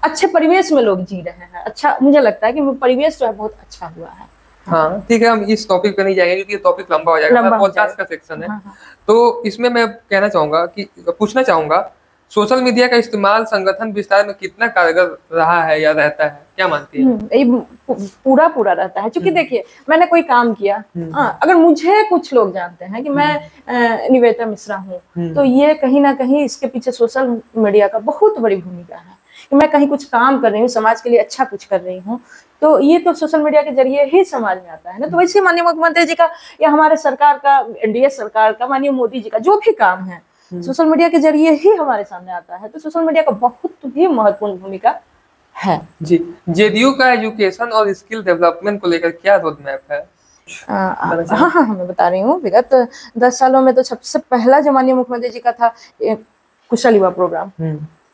अच्छे परिवेश में लोग जी रहे हैं। अच्छा, मुझे लगता है कि परिवेश जो है बहुत अच्छा हुआ है। हाँ ठीक है, हम इस टॉपिक पे नहीं जाएंगे क्योंकि ये टॉपिक लंबा हो जाएगा, पॉडकास्ट का सेक्शन है। तो इसमें मैं कहना चाहूंगा कि पूछना चाहूंगा, सोशल मीडिया का इस्तेमाल संगठन विस्तार में कितना कारगर रहा है या रहता है, क्या मानती है? पूरा रहता है। क्योंकि देखिए, मैंने कोई काम किया, अगर मुझे कुछ लोग जानते हैं कि मैं निवेदिता मिश्रा हूँ, तो ये कहीं ना कहीं इसके पीछे सोशल मीडिया का बहुत बड़ी भूमिका है कि मैं कहीं कुछ काम कर रही हूँ, समाज के लिए अच्छा कुछ कर रही हूँ, तो ये तो सोशल मीडिया के जरिए ही समाज में आता है ना। तो वैसे माननीय मुख्यमंत्री जी का या हमारे सरकार का, NDA सरकार का, माननीय मोदी जी का जो भी काम है सोशल मीडिया के जरिए ही हमारे सामने आता है। तो सोशल मीडिया का बहुत ही महत्वपूर्ण भूमिका है। जी, JDU का एजुकेशन और स्किल डेवलपमेंट को लेकर क्या रोड मैप है? हाँ, मैं बता रही हूँ। विगत 10 सालों में तो सबसे पहला जो माननीय मुख्यमंत्री जी का था कुशल युवा प्रोग्राम,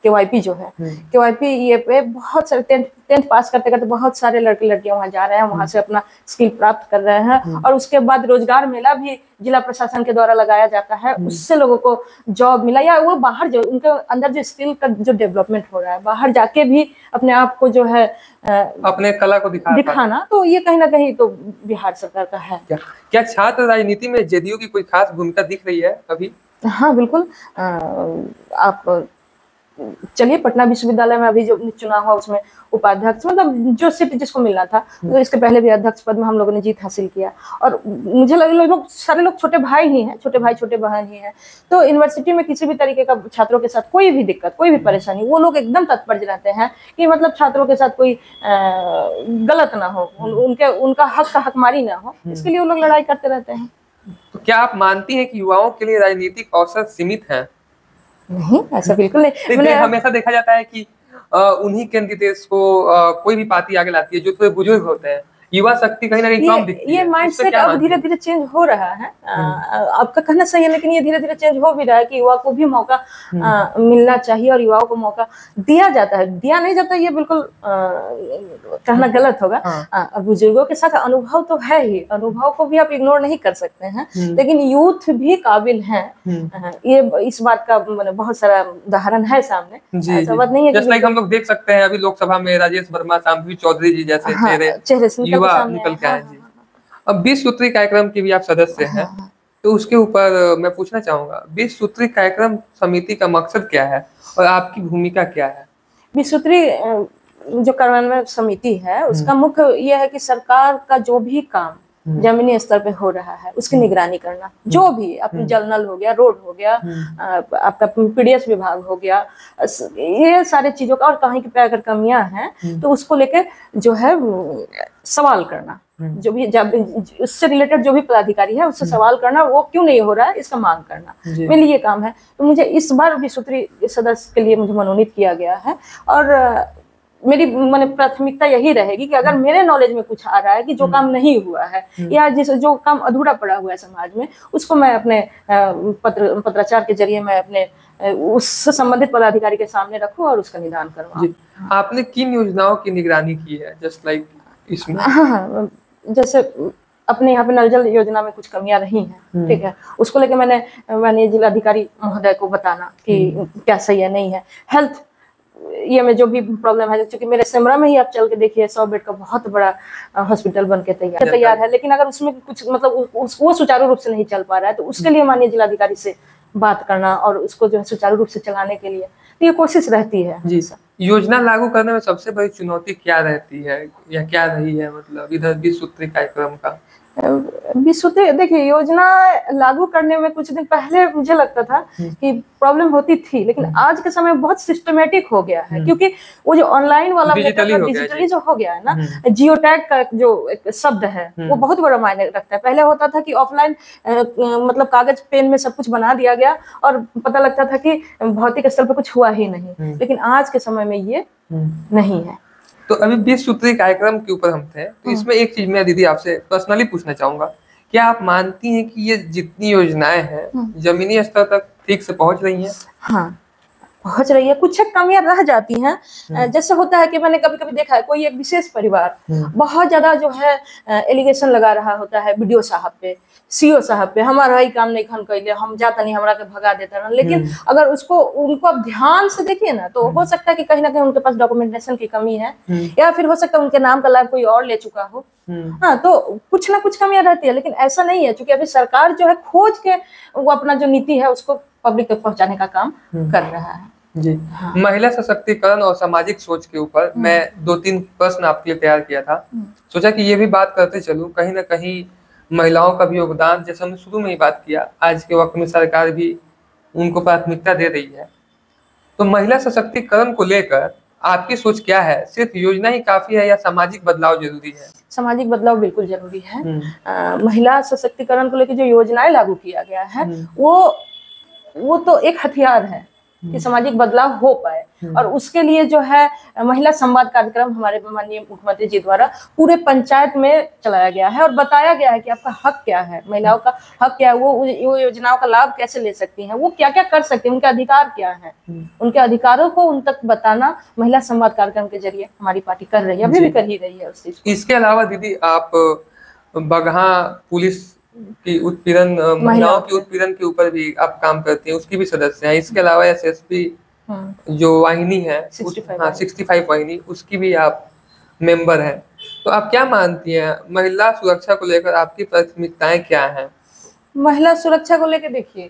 KYP जो है, KYP ये पे बहुत सारे 10th पास करते करते बहुत सारे लड़के लड़कियां वहां जा रहे हैं, वहां से अपना स्किल प्राप्त कर रहे हैं। और उसके बाद रोजगार मेला भी जिला प्रशासन के द्वारा लगाया जाता है, उससे लोगों को जॉब मिला, या वो बाहर जो उनके अंदर जो स्किल का जो डेवलपमेंट हो रहा है, बाहर जाके भी अपने आप को जो है अपने कला को दिखाना, तो ये कहीं ना कहीं तो बिहार सरकार का है। क्या छात्र राजनीति में JDU की कोई खास भूमिका दिख रही है अभी? हाँ बिल्कुल। आप चलिए, पटना विश्वविद्यालय में अभी जो चुनाव हुआ उसमें उपाध्यक्ष, मतलब जो सीट जिसको मिलना था, तो इसके पहले भी अध्यक्ष पद में हम लोगों ने जीत हासिल किया। और मुझे लगे लोग सारे लोग छोटे भाई ही हैं, छोटे भाई छोटे बहन ही हैं। तो यूनिवर्सिटी में किसी भी तरीके का छात्रों के साथ कोई भी दिक्कत, कोई भी परेशानी, वो लोग एकदम तत्पर रहते हैं कि मतलब छात्रों के साथ कोई गलत ना हो, उनका हक का हकमारी ना हो, इसके लिए वो लोग लड़ाई करते रहते हैं। तो क्या आप मानती हैं कि युवाओं के लिए राजनीतिक अवसर सीमित हैं? नहीं, ऐसा बिल्कुल नहीं। मैंने हमेशा देखा जाता है कि उन्हीं कैंडिडेट्स को कोई भी पार्टी आगे लाती है जो थोड़े बुजुर्ग होते हैं, युवा शक्ति कहीं ना कहीं कम दिखती है। ये माइंडसेट अब धीरे धीरे चेंज हो रहा है। आपका कहना सही है, लेकिन ये धीरे धीरे चेंज हो भी रहा है कि युवा को भी मौका मिलना चाहिए, और युवाओं को मौका दिया जाता है, दिया नहीं जाता, ये बिल्कुल कहना गलत होगा। बुजुर्गों के साथ अनुभव तो है ही, अनुभव को भी आप इग्नोर नहीं कर सकते हैं, लेकिन यूथ भी काबिल है। ये इस बात का बहुत सारा उदाहरण है सामने, ऐसा बात नहीं है। जैसे लाइक हम लोग देख सकते हैं अभी लोकसभा में राजेश वर्मा, शांभवी चौधरी जी जैसे चेहरे युवा निकल के आए जी। अब 20 सूत्री कार्यक्रम के भी आप सदस्य हैं, तो उसके ऊपर मैं पूछना चाहूंगा, 20 सूत्री कार्यक्रम समिति का मकसद क्या है और आपकी भूमिका क्या है? 20 सूत्री जो कार्यान्वयन समिति है, उसका मुख्य यह है कि सरकार का जो भी काम जमीनी स्तर पे हो रहा है उसकी निगरानी करना, जो भी अपनी जल नल हो गया, रोड हो गया, आपका पीडीएस विभाग हो गया, ये सारे चीजों का, और कहीं पे अगर कमियां हैं तो उसको लेकर जो है सवाल करना, जो भी जब उससे रिलेटेड जो भी पदाधिकारी है उससे सवाल करना, वो क्यों नहीं हो रहा है इसका मांग करना, मेरे लिए काम है। तो मुझे इस बार 20 सूत्री सदस्य के लिए मुझे मनोनीत किया गया है, और मेरी प्राथमिकता यही रहेगी कि अगर मेरे नॉलेज में कुछ आ रहा है कि जो काम नहीं हुआ है या जो काम अधूरा पड़ा हुआ है समाज में, उसको मैं अपने पत्राचार के जरिए मैं अपने उससे संबंधित पदाधिकारी के सामने रखूं और उसका निदान करवाऊं। आपने किन योजनाओं की निगरानी की है जस्ट लाइक इसमें? हाँ, जैसे अपने यहाँ पे नल जल योजना में कुछ कमियां रही हैं, ठीक है, उसको लेके मैंने जिलाधिकारी महोदय को बताना कि क्या सही है नहीं है। हेल्थ ये में जो भी प्रॉब्लम है, क्योंकि मेरे सिमरा में ही आप चल के देखिए 100 बेड का बहुत बड़ा हॉस्पिटल बन के तैयार है, लेकिन अगर उसमें कुछ मतलब वो सुचारू रूप से नहीं चल पा रहा है, तो उसके लिए माननीय जिलाधिकारी से बात करना और उसको जो है सुचारू रूप से चलाने के लिए तो ये कोशिश रहती है जी। योजना लागू करने में सबसे बड़ी चुनौती क्या रहती है या क्या रही है, मतलब इधर 20 सूत्री कार्यक्रम का? 20 सूत्री, देखिए, योजना लागू करने में कुछ दिन पहले मुझे लगता था कि प्रॉब्लम होती थी, लेकिन आज के समय बहुत सिस्टमेटिक हो गया है, क्योंकि वो जो ऑनलाइन वाला डिजिटली जो हो गया है ना, जियो टैग का जो एक शब्द है वो बहुत बड़ा मायने रखता है। पहले होता था कि ऑफलाइन मतलब कागज पेन में सब कुछ बना दिया गया और पता लगता था कि भौतिक स्तर पर कुछ हुआ ही नहीं, लेकिन आज के समय में ये नहीं है। तो अभी 20 सूत्री कार्यक्रम के ऊपर हम थे, तो इसमें एक चीज मैं दीदी आपसे पर्सनली पूछना चाहूंगा, क्या आप मानती हैं कि ये जितनी योजनाएं हैं जमीनी स्तर तक ठीक से पहुंच रही हैं? हाँ, पहुंच रही है। कुछ कमियां रह जाती हैं, जैसे होता है कि मैंने कभी कभी देखा है कोई एक विशेष परिवार बहुत ज्यादा जो है एलिगेशन लगा रहा होता है बीडीओ साहब पे, सीओ साहब पे, हमारा ही काम नहीं खन कैले, हम जाता नहीं, हमरा के भगा देता ना। लेकिन अगर उनको आप ध्यान से देखिए ना, तो हो सकता है कि कहीं ना कहीं उनके पास डॉक्यूमेंटेशन की कमी है, या फिर हो सकता है उनके नाम का लाभ कोई और ले चुका हो। हाँ, तो कुछ ना कुछ कमियां रहती है, लेकिन ऐसा नहीं है, क्योंकि अभी सरकार जो है खोज के वो अपना जो नीति है उसको पब्लिक तक पहुंचाने का काम कर रहा है जी। हाँ। महिला सशक्तिकरण और सामाजिक सोच के ऊपर मैं 2-3 प्रश्न आपके लिए तैयार किया था, सोचा कि ये भी बात करते चलूं। कहीं ना कहीं महिलाओं का भी योगदान, जैसे हमने शुरू में ही बात किया, आज के वक्त में सरकार भी उनको प्राथमिकता दे रही है। तो महिला सशक्तिकरण को लेकर आपकी सोच क्या है? सिर्फ योजना ही काफी है या सामाजिक बदलाव जरूरी है? सामाजिक बदलाव बिल्कुल जरूरी है। महिला सशक्तिकरण को लेकर जो योजनाएं लागू किया गया है वो तो एक हथियार है कि सामाजिक बदलाव हो पाए, और उसके लिए जो है महिला संवाद कार्यक्रम हमारे माननीय मुख्यमंत्री जी द्वारा पूरे पंचायत में चलाया गया है और बताया गया है कि आपका हक क्या है, महिलाओं का हक क्या है, वो योजनाओं का लाभ कैसे ले सकती हैं, वो क्या क्या कर सकती हैं, उनके अधिकार क्या है, उनके अधिकारों को उन तक बताना महिला संवाद कार्यक्रम के जरिए हमारी पार्टी कर रही है, अभी भी कर ही रही है उस चीज। इसके अलावा दीदी, आप बगहा पुलिस की उत्पीड़न, महिलाओं की उत्पीड़न के ऊपर भी आप काम करती हैं, उसकी भी सदस्य हैं। इसके अलावा एसएसपी जो वाहिनी है 65 वाहिनी, उसकी भी आप मेंबर हैं। तो आप क्या मानती हैं, महिला सुरक्षा को लेकर आपकी प्राथमिकताएं क्या हैं? महिला सुरक्षा को लेकर देखिए,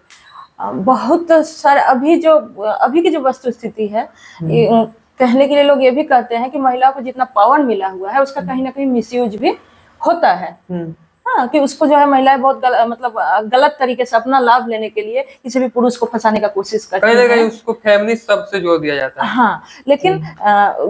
बहुत सारे अभी की जो वस्तु स्थिति है, कहने के लिए लोग ये भी कहते हैं कि महिला को जितना पावर मिला हुआ है उसका कहीं ना कहीं मिसयूज भी होता है। हाँ, कि उसको जो है महिलाएं बहुत गलत तरीके से अपना लाभ लेने के लिए किसी भी पुरुष को फंसाने का कोशिश करती हैं। उसको फेमिनिस्ट शब्द से जोड़ दिया जाता है। हाँ, लेकिन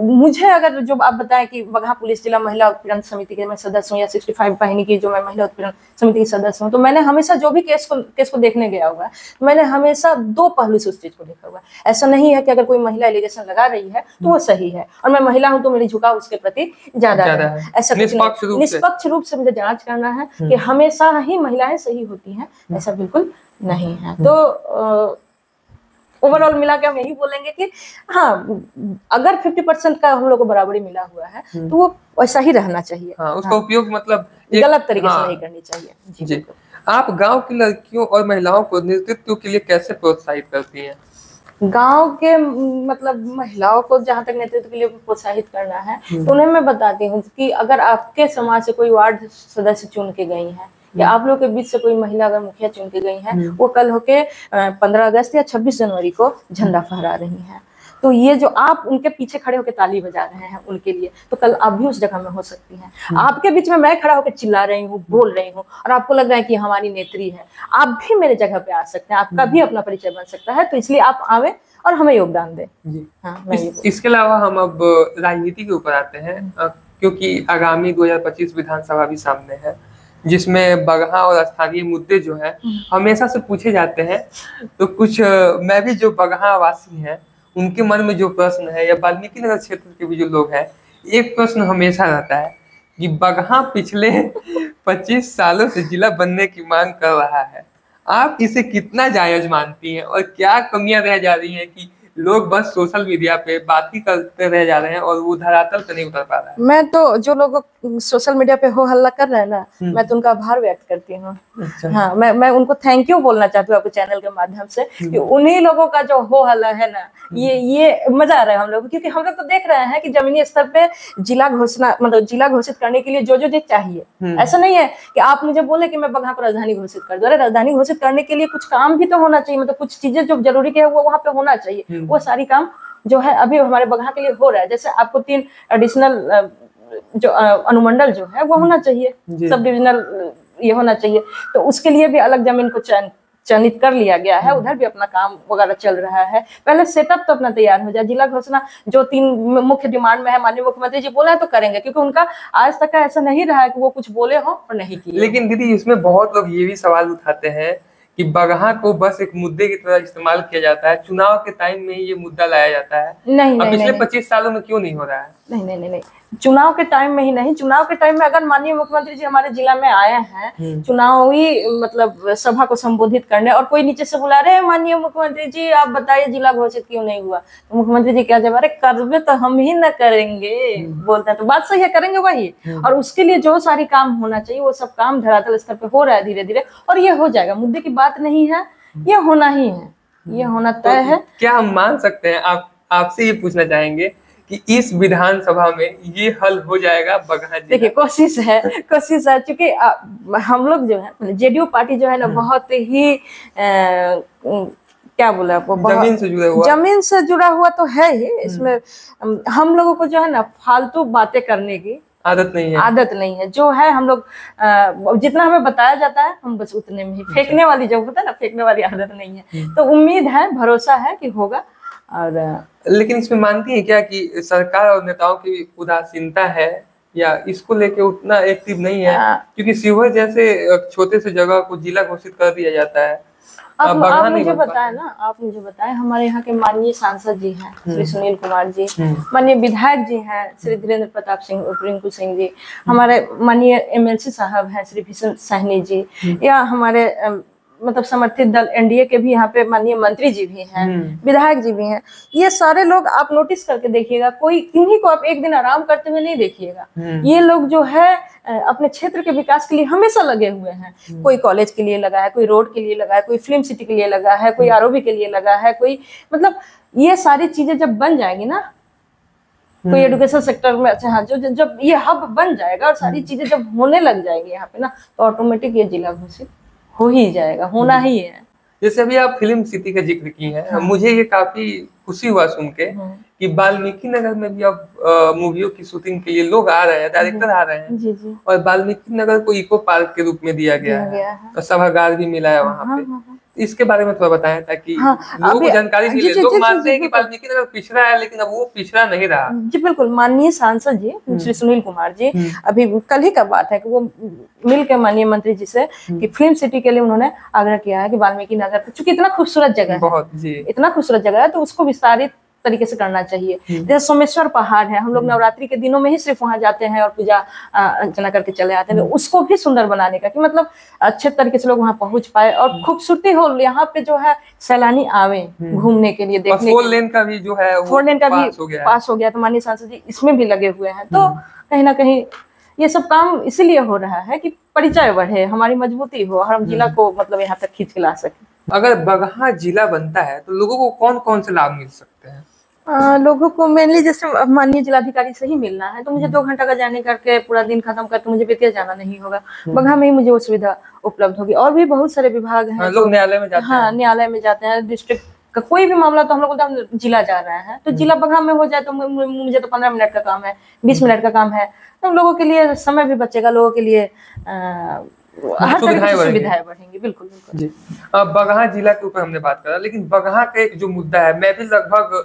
मुझे अगर जो आप बताएं कि बगहा पुलिस जिला महिला उत्पीड़न समिति के मैं सदस्य हूँ, या 65 वाहिनी की जो मैं महिला उत्पीड़न समिति की सदस्य हूँ, तो मैंने हमेशा जो भी केस को देखने गया हुआ है, मैंने हमेशा दो पहलू से उस चीज को देखा हुआ है। ऐसा नहीं है कि अगर कोई महिला एलिगेशन लगा रही है तो वो सही है और मैं महिला हूँ तो मेरी झुकाव उसके प्रति ज्यादा है। ऐसा निष्पक्ष रूप से मुझे जांच करना है कि हमेशा ही महिलाएं सही होती हैं, ऐसा बिल्कुल नहीं है। तो ओवरऑल मिला के हम यही बोलेंगे कि हाँ, अगर 50% का हम लोग को बराबरी मिला हुआ है तो वो वैसा ही रहना चाहिए। हाँ, उसका उपयोग मतलब गलत तरीके से नहीं करनी चाहिए। जी। आप गांव की लड़कियों और महिलाओं को नेतृत्व के लिए कैसे प्रोत्साहित करती हैं? गांव के मतलब महिलाओं को जहां तक नेतृत्व के लिए प्रोत्साहित करना है तो उन्हें मैं बताती हूँ कि अगर आपके समाज से कोई वार्ड सदस्य चुन के गई है या आप लोग के बीच से कोई महिला अगर मुखिया चुन के गई है, वो कल होके 15 अगस्त या 26 जनवरी को झंडा फहरा रही हैं, तो ये जो आप उनके पीछे खड़े होकर ताली बजा रहे हैं उनके लिए, तो कल आप भी उस जगह में हो सकती हैं। आपके बीच में मैं खड़ा होकर चिल्ला रही हूँ, बोल रही हूँ और आपको लग रहा है कि हमारी नेत्री है, आप भी मेरे जगह पे आ सकते हैं, आपका भी अपना परिचय बन सकता है। तो इसलिए आप आवे और हमें योगदान दें। हाँ, इसके अलावा हम अब राजनीति के ऊपर आते हैं, क्योंकि आगामी 2025 विधानसभा भी सामने है, जिसमें बगहा और स्थानीय मुद्दे जो है हमेशा से पूछे जाते हैं। तो कुछ मैं भी जो बगहा वासी हैं उनके मन में जो प्रश्न है, या वाल्मीकि नगर क्षेत्र के भी जो लोग हैं, एक प्रश्न हमेशा रहता है कि बगहा पिछले 25 सालों से जिला बनने की मांग कर रहा है, आप इसे कितना जायज मानती हैं और क्या कमियां रह जा रही हैं कि लोग बस सोशल मीडिया पे बात ही करते रह जा रहे हैं और वो धरातल पे नहीं उतर पा रहा है? मैं तो जो लोग सोशल मीडिया पे हो हल्ला कर रहे हैं ना, मैं तो उनका आभार व्यक्त करती हूँ। अच्छा। हाँ, मैं उनको थैंक यू बोलना चाहती हूँ आपके चैनल के माध्यम से कि उन्हीं लोगों का जो हो हल्ला है ना, ये मजा आ रहा है हम लोग, क्योंकि हम लोग तो देख रहे हैं कि जमीनी स्तर पे जिला घोषित करने के लिए जो चाहिए, ऐसा नहीं है कि आप मुझे बोले कि मैं बगहा को राजधानी घोषित कर दूं। अरे राजधानी घोषित करने के लिए कुछ काम भी तो होना चाहिए, मतलब कुछ चीजें जो जरूरी है वो वहाँ पे होना चाहिए। वो सारी काम जो है अभी हमारे बगहा के लिए हो रहा है। जैसे आपको 3 एडिशनल जो अनुमंडल जो है वो होना चाहिए, सब डिविजनल ये होना चाहिए, तो उसके लिए भी अलग जमीन को चयनित कर लिया गया है। उधर भी अपना काम वगैरह चल रहा है। पहले सेटअप तो अपना तैयार हो जाए। जिला घोषणा जो 3 मुख्य डिमांड में है, माननीय मुख्यमंत्री जी बोले हैं तो करेंगे, क्योंकि उनका आज तक का ऐसा नहीं रहा है कि वो कुछ बोले हो और नहीं किए। लेकिन दीदी, इसमें बहुत लोग ये भी सवाल उठाते हैं कि बगहा को बस एक मुद्दे की तरह इस्तेमाल किया जाता है, चुनाव के टाइम में ही ये मुद्दा लाया जाता है। नहीं, पिछले 25 सालों में क्यों नहीं हो रहा है? नहीं, चुनाव के टाइम में ही नहीं, चुनाव के टाइम में अगर माननीय मुख्यमंत्री जी हमारे जिला में आए हैं चुनावी मतलब सभा को संबोधित करने, और कोई नीचे से बुला रहे माननीय मुख्यमंत्री जी आप बताइए जिला घोषित क्यों नहीं हुआ, तो मुख्यमंत्री जी क्या जवाब, अरे करवे तो हम ही न करेंगे, बोलते हैं। तो बात सही है, करेंगे वही, और उसके लिए जो सारी काम होना चाहिए वो सब काम धरातल स्तर पे हो रहा है धीरे धीरे, और ये हो जाएगा। मुद्दे की बात नहीं है, ये होना ही है, ये होना तय है। क्या हम मान सकते हैं, आपसे ये पूछना चाहेंगे कि इस विधानसभा में ये हल हो जाएगा बगहा? देखिए, कोशिश है, क्योंकि हम लोग जो है जेडीयू पार्टी जो है ना, बहुत ही क्या बोले आपको, जमीन से जुड़ा हुआ तो है ही। इसमें हम लोगों को जो है ना फालतू बातें करने की आदत नहीं है। जो है हम लोग जितना हमें बताया जाता है हम बस उतने में ही, फेंकने वाली जो होता है ना, फेंकने वाली आदत नहीं है। तो उम्मीद है, भरोसा है कि होगा। और लेकिन इसमें मानती है क्या कि सरकार और नेताओं की उदासीनता है, या इसको लेके उतना एक्टिव नहीं है? क्योंकि शिवहर जैसे छोटे से जगह को जिला घोषित कर दिया जाता है। आप मुझे बताएं ना, आप मुझे बताएं, हमारे यहाँ के माननीय सांसद जी हैं श्री सुनील कुमार जी, माननीय विधायक जी हैं श्री धीरेन्द्र प्रताप सिंह उर्फ रिंकू सिंह जी, हमारे माननीय एमएलसी साहब हैं श्री भीषण साहनी जी, या हमारे मतलब समर्थित दल एनडीए के भी यहाँ पे माननीय मंत्री जी भी हैं, विधायक जी भी हैं। ये सारे लोग आप नोटिस करके देखिएगा, कोई किन्हीं को आप एक दिन आराम करते हुए नहीं देखिएगा। ये लोग जो है अपने क्षेत्र के विकास के लिए हमेशा लगे हुए हैं। कोई कॉलेज के लिए लगा है, कोई रोड के लिए लगा है, कोई फिल्म सिटी के लिए लगा है, कोई आरओबी के लिए लगा है, कोई मतलब ये सारी चीजें जब बन जाएंगी ना, कोई एजुकेशन सेक्टर में, अच्छा हाँ, जो जब ये हब बन जाएगा और सारी चीजें जब होने लग जाएंगी यहाँ पे ना, तो ऑटोमेटिक ये जिला घोषित हो ही जाएगा, होना ही है। जैसे अभी आप फिल्म सिटी का जिक्र की है, मुझे ये काफी खुशी हुआ सुन के कि वाल्मीकि नगर में भी अब मूवियों की शूटिंग के लिए लोग आ रहे हैं, डायरेक्टर आ रहे हैं। जी। और वाल्मीकि नगर को इको पार्क के रूप में दिया गया है और सभागार भी मिला है वहाँ पे। इसके बारे में थोड़ा बताएं ताकि लोगों को जानकारी मिले। लोग मानते हैं कि वाल्मीकि नगर पिछड़ा है, लेकिन अब वो पिछड़ा नहीं रहा। जी बिल्कुल। माननीय सांसद जी श्री सुनील कुमार जी, अभी कल ही का बात है कि वो मिल के माननीय मंत्री जी से कि फिल्म सिटी के लिए उन्होंने आग्रह किया है कि वाल्मीकि नगर चूंकि इतना खूबसूरत जगह है, बहुत जी इतना खूबसूरत जगह है, तो उसको विस्तारित तरीके से करना चाहिए। जैसे सोमेश्वर पहाड़ है, हम लोग नवरात्रि के दिनों में ही सिर्फ वहां जाते हैं और पूजा अर्चना करके चले आते हैं, तो उसको भी सुंदर बनाने का कि मतलब अच्छे तरीके से लोग वहां पहुंच पाए और खूबसूरती हो, यहाँ पे जो है सैलानी आवे घूमने के लिए, देखने। 4 लेन का भी जो है 4 लेन का भी पास हो गया, तो माननीय सांसद जी इसमें भी लगे हुए हैं। तो कहीं ना कहीं ये सब काम इसीलिए हो रहा है कि परिचय बढ़े, हमारी मजबूती हो, हम जिला को मतलब यहाँ तक खींच के ला सके। अगर बगहा जिला बनता है तो लोगों को कौन कौन से लाभ मिल सकते हैं? लोगों को मेनली जैसे माननीय जिलाधिकारी से ही मिलना है, तो मुझे 2 घंटा का जाने करके पूरा दिन खत्म करके मुझे बेतिया जाना नहीं होगा, बगहा में ही मुझे वो सुविधा उपलब्ध होगी। और भी बहुत सारे विभाग हैं, लोग न्यायालय में जाते हैं। न्यायालय में जाते हैं। डिस्ट्रिक्ट का कोई भी मामला तो हम लोग जिला जा रहे हैं, तो जिला बगहा में हो जाए तो मुझे तो 15 मिनट का काम है, 20 मिनट का काम है, तो लोगों के लिए समय भी बचेगा, लोगों के लिए हर तरह की सुविधाएं बढ़ेंगी। बिल्कुल बिल्कुल जी। बगहा जिला के ऊपर हमने बात करा, लेकिन बगहा का एक जो मुद्दा है, मैं भी लगभग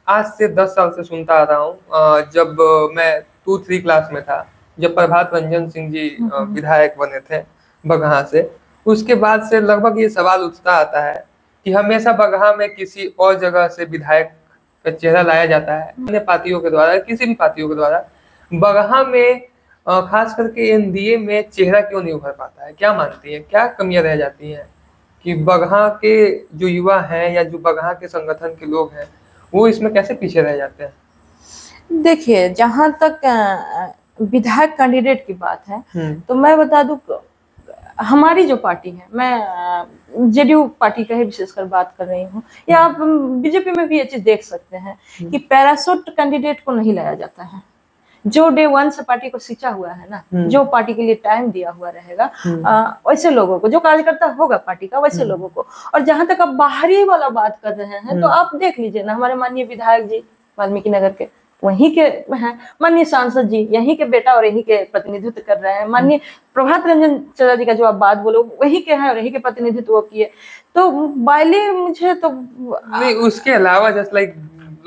आज से 10 साल से सुनता आ रहा हूँ। जब मैं 2-3 क्लास में था, जब प्रभात रंजन सिंह जी विधायक बने थे बगहा से, उसके बाद से लगभग ये सवाल उठता आता है कि हमेशा बगहा में किसी और जगह से विधायक का चेहरा लाया जाता है, अन्य पार्टियों के द्वारा, किसी भी पार्टियों के द्वारा। बगहा में खास करके एनडीए में चेहरा क्यों नहीं उभर पाता है? क्या मानती है, क्या कमियां रह जाती हैं कि बगहा के जो युवा हैं या जो बगहा के संगठन के लोग हैं वो इसमें कैसे पीछे रह जाते हैं? देखिए, जहां तक विधायक कैंडिडेट की बात है, तो मैं बता दूं हमारी जो पार्टी है, मैं जेडीयू पार्टी का ही विशेषकर बात कर रही हूँ, या आप बीजेपी में भी ये चीज देख सकते हैं कि पैराशूट कैंडिडेट को नहीं लाया जाता है। जो डे 1 से पार्टी को सींचा हुआ है ना, जो पार्टी के लिए टाइम दिया हुआ रहेगा, वैसे लोगों को, जो कार्यकर्ता होगा पार्टी का, वैसे लोगों को। और जहां तक आप बाहरी वाला बात कर रहे हैं, तो आप देख लीजिए ना, हमारे माननीय विधायक जी वाल्मीकि नगर के वहीं के हैं, माननीय सांसद जी यहीं के बेटा और यहीं के प्रतिनिधित्व कर रहे हैं, माननीय प्रभात रंजन चौधरी जी का जो आप बात बोलो वहीं के हैं और यहीं के प्रतिनिधित्व किए, तो बाइली मुझे तो नहीं। उसके अलावा जस्ट लाइक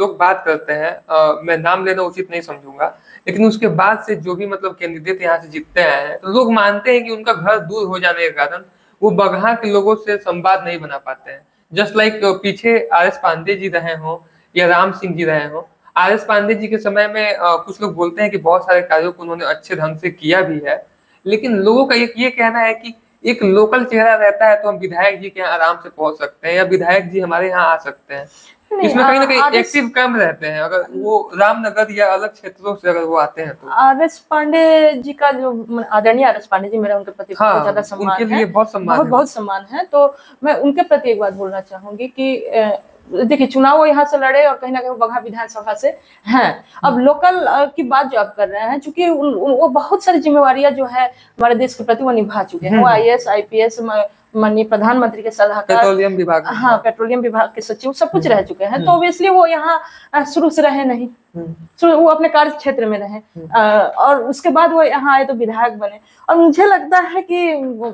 लोग बात करते हैं, मैं नाम लेना उचित नहीं समझूंगा, लेकिन उसके बाद से जो भी मतलब कैंडिडेट यहाँ से जीतते आए हैं, तो लोग मानते हैं कि उनका घर दूर हो जाने के कारण वो बगहा के लोगों से संवाद नहीं बना पाते हैं। जस्ट लाइक पीछे आर.एस. पांडे जी रहे हों या राम सिंह जी रहे हों, आर.एस. पांडे जी के समय में कुछ लोग बोलते हैं कि बहुत सारे कार्यों को उन्होंने अच्छे ढंग से किया भी है, लेकिन लोगों का एक ये कहना है कि एक लोकल चेहरा रहता है तो हम विधायक जी के यहाँ आराम से पहुंच सकते हैं या विधायक जी हमारे यहाँ आ सकते हैं। इसमें कहीं ना कहीं एक्टिव कम रहते हैं, अगर वो रामनगर या अलग क्षेत्रों से अगर वो आते हैं तो। आर.एस. पांडे जी का जो आदरणीय आर.एस. पांडे जी, मेरा उनके प्रति बहुत ज्यादा सम्मान है, उनके लिए बहुत सम्मान है। तो मैं उनके प्रति एक बात बोलना चाहूंगी कि देखिए, चुनाव वो यहाँ से लड़े और कहीं ना कहीं वो बगहा विधानसभा से हैं। अब लोकल की बात जो आप कर रहे हैं, चूंकि वो बहुत सारी जिम्मेवारियां जो है हमारे देश के प्रति वो निभा चुके हैं। वो IAS, IPS, माननीय प्रधानमंत्री के सलाहकार, पेट्रोलियम विभाग, पेट्रोलियम विभाग के सचिव, सब कुछ रह चुके हैं। तो ऑब्वियसली वो यहाँ शुरू से रहे नहीं, वो अपने कार्य क्षेत्र में रहे, और उसके बाद वो यहाँ आए तो विधायक बने। और मुझे लगता है कि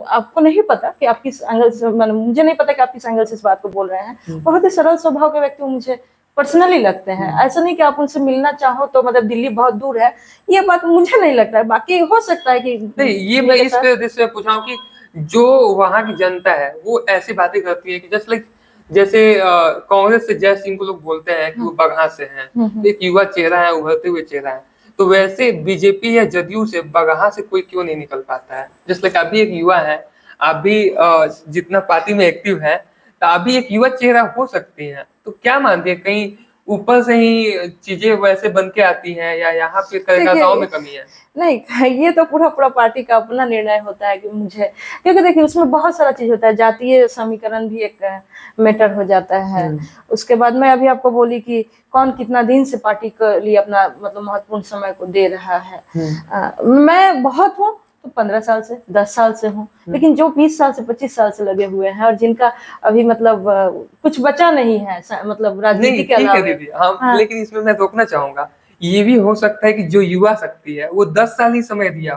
आपको नहीं पता कि आप किस एंगल से, मुझे नहीं पता कि आप किस एंगल से इस बात को बोल रहे हैं। बहुत ही सरल स्वभाव के व्यक्ति मुझे पर्सनली लगते हैं। ऐसा नहीं कि आप उनसे मिलना चाहो तो मतलब दिल्ली बहुत दूर है, ये बात मुझे नहीं लगता है। बाकी हो सकता है कि नहीं, ये मैं इस वजह से पूछा हूँ कि जो वहाँ की जनता है वो ऐसी बातें करती है कि जस्ट लाइक जैसे कांग्रेस से जय सिंह को लोग बोलते हैं कि वो बगहा से हैं, एक युवा चेहरा है, उभरते हुए चेहरा है, तो वैसे बीजेपी या जदयू से बगहा से कोई क्यों नहीं निकल पाता है? जस्ट लाइक आप भी एक युवा है, आप भी जितना पार्टी में एक्टिव है, तो आप भी एक युवा चेहरा हो सकती हैं। तो क्या मानती है, कहीं ऊपर से ही चीजें वैसे बन के आती हैं या यहाँ पे कार्यकर्ताओं में कमी है? नहीं, ये तो पूरा पार्टी का अपना निर्णय होता है कि मुझे, क्योंकि देखिए उसमें बहुत सारा चीज होता है, जातीय समीकरण भी एक मैटर हो जाता है। उसके बाद मैं अभी आपको बोली कि कौन कितना दिन से पार्टी के लिए अपना मतलब महत्वपूर्ण समय को दे रहा है। मैं बहुत हूँ तो 15 साल से 10 साल से हों, लेकिन जो 20 साल से 25 साल से लगे हुए हैं और जिनका अभी मतलब कुछ बचा नहीं है मतलब राजनीति के ठीक है अलावा। दीदी, हाँ, लेकिन इसमें मैं रोकना चाहूंगा, ये भी हो सकता है कि जो युवा शक्ति है वो 10 साल ही समय दिया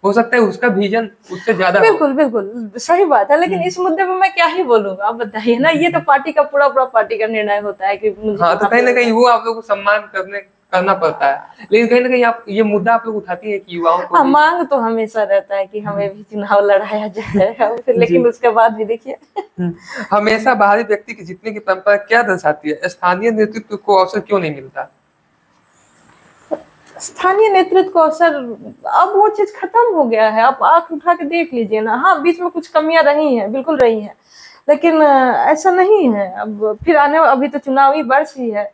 हो सकता है उसका विजन उससे ज्यादा हो। बिल्कुल बिल्कुल सही बात है, लेकिन इस मुद्दे पे मैं क्या ही बोलूँ, आप बताइए ना, ये तो पार्टी का पूरा पार्टी का निर्णय होता है कि मुझे हाँ, तो कहीं ना कहीं वो आप लोग को सम्मान करना पड़ता है, लेकिन कहीं ना कहीं आप ये मुद्दा आप लोग उठाती है कि युवाओं को मांग तो हमेशा रहता है कि हमें भी चुनाव लड़ाया जाए फिर, लेकिन उसके बाद भी देखिए हमेशा बाहरी व्यक्ति की जीतने की परंपरा क्या दर्शाती है? स्थानीय नेतृत्व को अवसर क्यों नहीं मिलता? स्थानीय नेतृत्व को अवसर, अब वो चीज खत्म हो गया है, आप आंख उठा के देख लीजिए ना। हाँ, बीच में कुछ कमियां रही हैं, बिल्कुल रही हैं, लेकिन ऐसा नहीं है। अब फिर अभी तो चुनावी वर्ष ही है,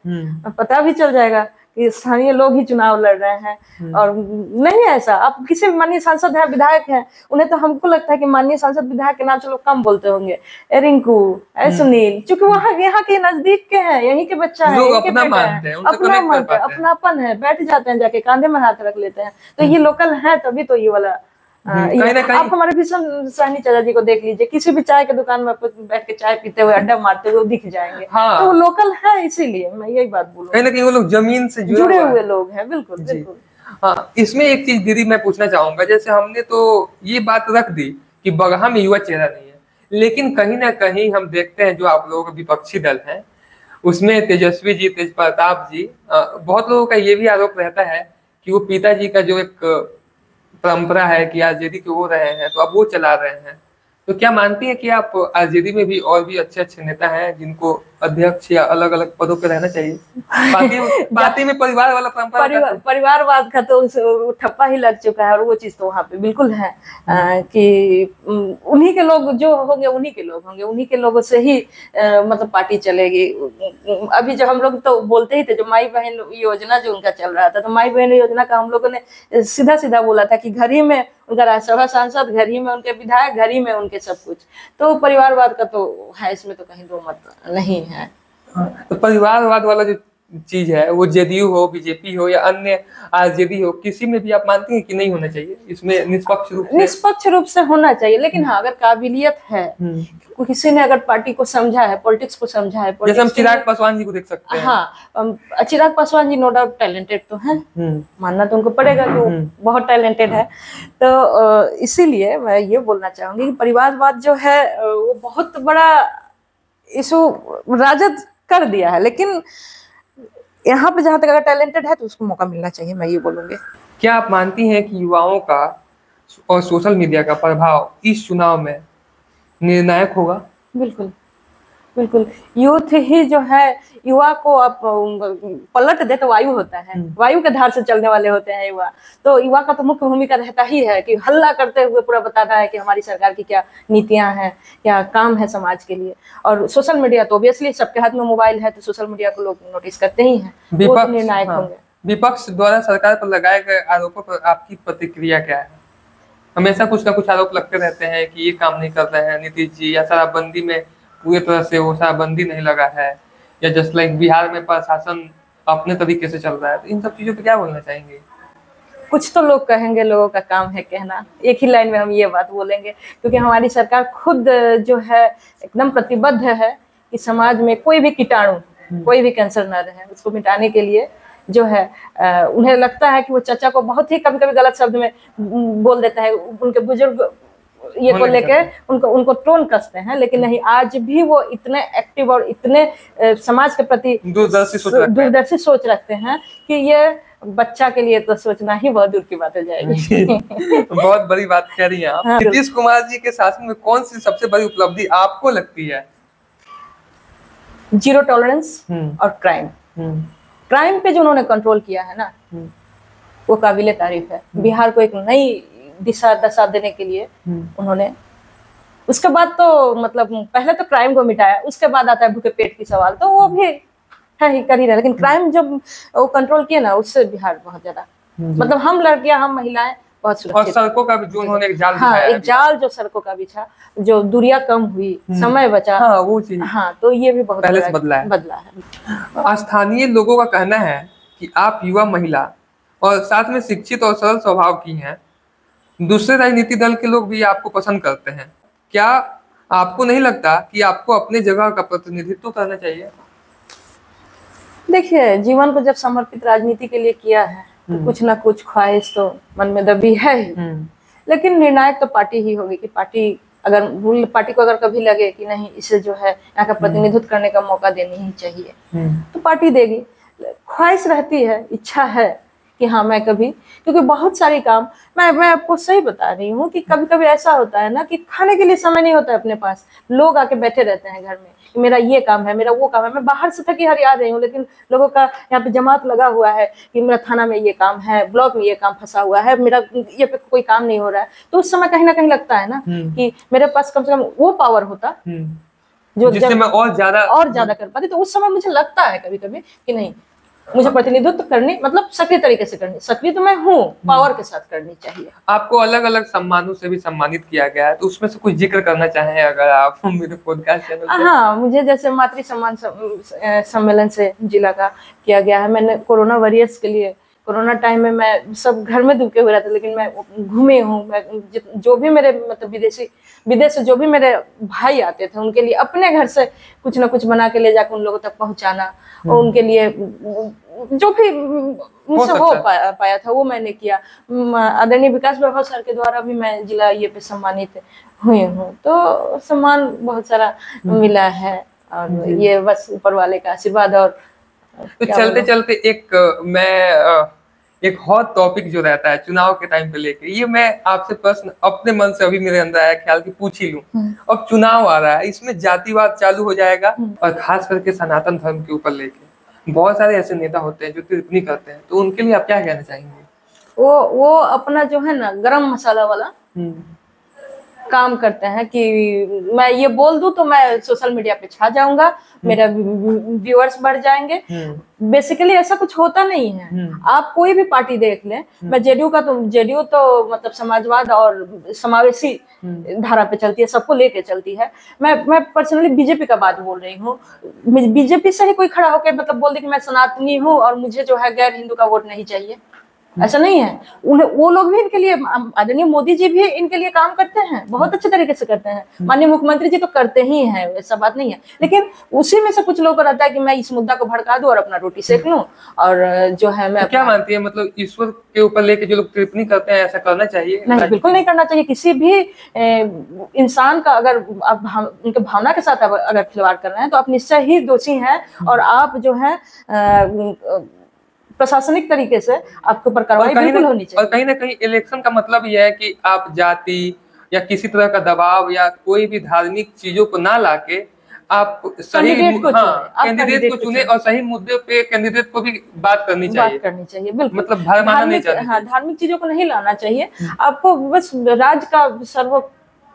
पता भी चल जाएगा कि स्थानीय लोग ही चुनाव लड़ रहे हैं। और नहीं है ऐसा, आप किसी भी माननीय सांसद है, विधायक हैं, उन्हें तो हमको लगता है कि माननीय सांसद विधायक के नाम से लोग कम बोलते होंगे, ए रिंकू, ए सुनील, क्योंकि वहाँ यहाँ के नजदीक के हैं, यहीं के बच्चा है, यहीं के बेटा है, अपना मानते हैं, अपनापन है, बैठ जाते हैं जाके कांधे में हाथ रख लेते हैं। तो ये लोकल है, तभी तो ये वाला आप हमारे भीषण सहनी चाचा जी को देख लीजिए, किसी भी चाय के दुकान में बैठ के चाय पीते हुए अड्डा मारते हुए दिख जाएंगे। हाँ। तो वो लोकल है, इसीलिए मैं यही बात बोलूँ, कहीं ना कहीं वो लोग जमीन से जुड़े हुए लोग हैं। बिल्कुल बिल्कुल। हाँ, इसमें एक चीज दीदी मैं पूछना चाहूंगा, जैसे हमने तो ये बात रख दी कि बगहा में युवा चेहरा नहीं है, लेकिन कहीं ना कहीं हम देखते हैं जो आप लोगों का विपक्षी दल है उसमें तेजस्वी जी, तेज प्रताप जी, बहुत लोगों का ये भी आरोप रहता है कि वो पिताजी का जो एक परंपरा है कि आरजेडी के वो रहे हैं तो अब वो चला रहे हैं। तो क्या मानती है कि आप आरजेडी में भी और भी अच्छे अच्छे नेता हैं जिनको अध्यक्ष या अलग अलग पदों पे रहना चाहिए? पार्टी में परिवार वाला परंपरा, परिवारवाद का तो ठप्पा ही लग चुका है, और वो चीज तो वहाँ पे बिल्कुल है कि उन्हीं के लोग जो होंगे उन्हीं के लोग होंगे, उन्हीं के लोगों से ही मतलब पार्टी चलेगी। अभी जो हम लोग तो बोलते ही थे, जो माई बहन योजना जो उनका चल रहा था, तो माई बहन योजना का हम लोगों ने सीधा सीधा बोला था कि घर ही में उनका राज्यसभा सांसद, घर ही में उनके विधायक, घर ही में उनके सब कुछ। तो परिवारवाद का तो है, इसमें तो कहीं दो मत नहीं है। तो परिवारवाद वाला जो चीज है वो जेडीयू हो, बीजेपी हो या अन्य आरजेडी हो, किसी में भी आप मानती हैं कि नहीं होना चाहिए? इसमें निष्पक्ष रूप से होना चाहिए, लेकिन हाँ, अगर काबिलियत है, किसी ने अगर पार्टी को समझा है, पॉलिटिक्स को समझा है, जैसे हम चिराग पासवान जी को देख सकते हैं। हाँ, Chirag Paswan ji no doubt talented तो हैं, मानना तो उनको पड़ेगा कि वो बहुत टैलेंटेड है। तो इसीलिए मैं ये बोलना चाहूंगी कि परिवारवाद जो है वो बहुत बड़ा इशू राजद कर दिया है, लेकिन यहाँ पे जहां तक अगर टैलेंटेड है तो उसको मौका मिलना चाहिए, मैं ये बोलूंगी। क्या आप मानती हैं कि युवाओं का और सोशल मीडिया का प्रभाव इस चुनाव में निर्णायक होगा? बिल्कुल बिल्कुल। यूथ ही जो है, युवा को आप पलट दे तो वायु होता है, वायु के धार से चलने वाले होते हैं युवा। तो युवा का तो मुख्य भूमिका रहता ही है कि हल्ला करते हुए पूरा बताना है कि हमारी सरकार की क्या नीतियां हैं, क्या काम है समाज के लिए। और सोशल मीडिया तो ऑब्वियसली सबके हाथ में मोबाइल है, तो सोशल मीडिया को लोग नोटिस करते ही हैं, वो तो निर्णायक होंगे। विपक्ष द्वारा सरकार पर लगाए गए आरोपों पर आपकी प्रतिक्रिया क्या है? हमेशा कुछ ना कुछ आरोप लगते रहते हैं कि ये काम नहीं कर रहे हैं नीतीश जी, या शराबबंदी में पूरी तरह से वो शराबबंदी नहीं लगा है, या जस्ट लाइक बिहार में प्रशासन अपने तरीके से चल रहा है। तो इन सब चीजों पे क्या बोलना चाहेंगे? कुछ तो लोग कहेंगे, लोगों का काम है कहना, एक ही लाइन में हम ये बात बोलेंगे, क्योंकि हमारी सरकार खुद जो है एकदम प्रतिबद्ध है कि समाज में कोई भी कीटाणु, कोई भी कैंसर न रहे, उसको मिटाने के लिए जो है उन्हें लगता है कि वो चाचा को बहुत ही कभी कभी गलत शब्द में बोल देता है, उनके बुजुर्ग ये को लेके उनको टोन कसते हैं, लेकिन नहीं, आज भी वो इतने एक्टिव और इतने समाज के प्रति दूरदर्शी सोच रखते हैं कि ये बच्चा के लिए तो सोचना ही बहुत दूर की बात हो जाएगी। बहुत बड़ी बात कह रही हैं आप। नीतीश कुमार जी के शासन में कौन सी सबसे बड़ी उपलब्धि आपको लगती है? जीरो टॉलरेंस और क्राइम। क्राइम पे जो उन्होंने कंट्रोल किया है ना, वो काबिले तारीफ है। बिहार को एक नई दिशा दशा देने के लिए उन्होंने, उसके बाद तो मतलब पहले तो क्राइम को मिटाया, उसके बाद आता है भूखे पेट की सवाल, तो वो भी है ही कर ही रहा, लेकिन क्राइम जब वो कंट्रोल किया ना, उससे बिहार बहुत ज्यादा, मतलब हम लड़कियां, हम महिलाएं बहुत सुरक्षित। और सड़कों का भी जो उन्होंने एक जाल बिछाया, एक जाल जो सड़कों का बिछा, जो दूरियां कम हुई, समय बचा, वो चीज, तो ये भी बहुत पहले से बदला है। स्थानीय लोगों का कहना है कि आप युवा, महिला और साथ में शिक्षित और सरल स्वभाव की हैं, दूसरे राजनीतिक दल के लोग भी आपको पसंद करते हैं, क्या आपको नहीं लगता कि आपको अपने जगह का प्रतिनिधित्व करना चाहिए? देखिए, जीवन को जब समर्पित राजनीति के लिए किया है तो कुछ ना कुछ ख्वाहिश तो मन में दबी है ही। लेकिन निर्णायक तो पार्टी ही होगी कि पार्टी को अगर कभी लगे कि नहीं, इसे जो है यहाँ का प्रतिनिधित्व करने का मौका देनी ही चाहिए, तो पार्टी देगी। ख्वाहिश रहती है, इच्छा है कि हाँ मैं कभी, क्योंकि बहुत सारी काम मैं आपको सही बता रही हूँ कि कभी कभी ऐसा होता है ना कि खाने के लिए समय नहीं होता है अपने पास। लोग आके बैठे रहते हैं घर में कि मेरा ये काम है, मेरा वो काम है। मैं बाहर से थकी हारी आ रही हूँ, लेकिन लोगों का यहाँ पे जमात लगा हुआ है कि मेरा थाना में ये काम है, ब्लॉक में ये काम फंसा हुआ है, मेरा ये पे कोई काम नहीं हो रहा है। तो उस समय कहीं ना कहीं लगता है ना कि मेरे पास कम से कम वो पावर होता जो जिससे मैं और ज्यादा कर पाती। तो उस समय मुझे लगता है कभी कभी कि नहीं, मुझे प्रतिनिधित्व करनी, मतलब सक्रिय तरीके से करनी, सक्रिय तो मैं हूँ, पावर के साथ करनी चाहिए। आपको अलग अलग सम्मानों से भी सम्मानित किया गया है, तो उसमें से कुछ जिक्र करना चाहें अगर आप मेरे पॉडकास्ट चैनल पे? हाँ, मुझे जैसे मातृ सम्मान सम्मेलन से जिला का किया गया है। मैंने कोरोना वॉरियर्स के लिए, कोरोना टाइम में मैं सब घर में दुबके हुए रहते, लेकिन मैं घूमी हूँ। मैं जो भी मेरे मतलब विदेश से जो भी मेरे भाई आते थे, उनके लिए अपने घर से कुछ ना कुछ बना के ले जाकर उन लोगों तक पहुंचाना, और उनके लिए जो भी मुझसे हो पाया था वो मैंने किया। आदरणीय विकास वैभव सर के द्वारा भी मैं जिला ये पे सम्मानित हुई हूँ। तो सम्मान बहुत सारा मिला है, और ये बस ऊपर वाले का आशीर्वाद। और तो चलते चलते एक हॉट टॉपिक जो रहता है चुनाव के टाइम पे लेके, ये मैं आपसे प्रश्न अपने मन से अभी मेरे अंदर आया ख्याल की पूछ ही लूं। अब चुनाव आ रहा है, इसमें जातिवाद चालू हो जाएगा, और खास करके सनातन धर्म के ऊपर लेके बहुत सारे ऐसे नेता होते हैं जो टिप्पणी करते हैं, तो उनके लिए आप क्या कहना चाहेंगे? वो अपना जो है ना गरम मसाला वाला काम करते हैं कि मैं ये बोल दूं तो मैं सोशल मीडिया पे छा जाऊंगा, मेरा व्यूअर्स बढ़ जाएंगे। बेसिकली ऐसा कुछ होता नहीं है। आप कोई भी पार्टी देख लें, मैं जेडीयू तो मतलब समाजवाद और समावेशी धारा पे चलती है, सबको लेके चलती है। मैं पर्सनली बीजेपी का बात बोल रही हूँ। बीजेपी से ही कोई खड़ा होकर मतलब बोल दे कि मैं सनातनी हूँ और मुझे जो है गैर हिंदू का वोट नहीं चाहिए, ऐसा नहीं है। वो लोग भी इनके लिए, आदरणीय मोदी जी भी इनके लिए काम करते हैं, बहुत अच्छे तरीके से करते हैं। माननीय मुख्यमंत्री जी तो करते ही हैं, ऐसा बात नहीं है। लेकिन उसी में से कुछ लोगों को रहता है कि मैं इस मुद्दा को भड़का दूं और अपना रोटी सेक लूं, और जो है मैं क्या मानती है, मतलब ईश्वर के ऊपर लेके जो लोग टिप्पणी करते हैं, ऐसा करना चाहिए? नहीं, बिल्कुल नहीं करना चाहिए। किसी भी इंसान का अगर आप उनके भावना के साथ अगर खिलवाड़ कर रहे हैं तो आप निश्चय ही दोषी हैं, और आप जो है प्रशासनिक तरीके से आपके ऊपर कार्रवाई बिल्कुल होनी चाहिए। और कहीं ना कहीं इलेक्शन का मतलब यह है कि आप जाति या किसी तरह का दबाव या कोई भी धार्मिक चीजों को ना लाके आप सही कैंडिडेट को चुने, और सही मुद्दे पे कैंडिडेट को भी बात करनी चाहिए। बिल्कुल, मतलब भरमाना नहीं चाहिए। हाँ, धार्मिक चीजों को नहीं लाना चाहिए। आपको बस राज्य का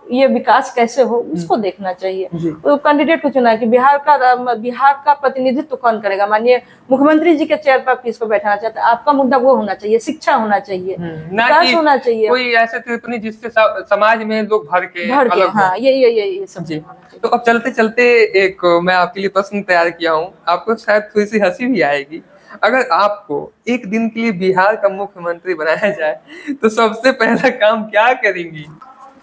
ये विकास कैसे हो उसको देखना चाहिए। तो कैंडिडेट को चुना कि बिहार का प्रतिनिधित्व कौन करेगा। माननीय मुख्यमंत्री जी के चेयर पर किसको बैठाना चाहते हैं, आपका मुद्दा वो होना चाहिए, शिक्षा होना चाहिए, विकास होना चाहिए, कोई ऐसे टिप्पणी जिससे समाज में लोग भर के हाँ, ये सब। तो अब चलते चलते एक मैं आपके लिए प्रश्न तैयार किया हूँ, आपको शायद थोड़ी सी हंसी भी आएगी। अगर आपको एक दिन के लिए बिहार का मुख्यमंत्री बनाया जाए तो सबसे पहला काम क्या करेंगी?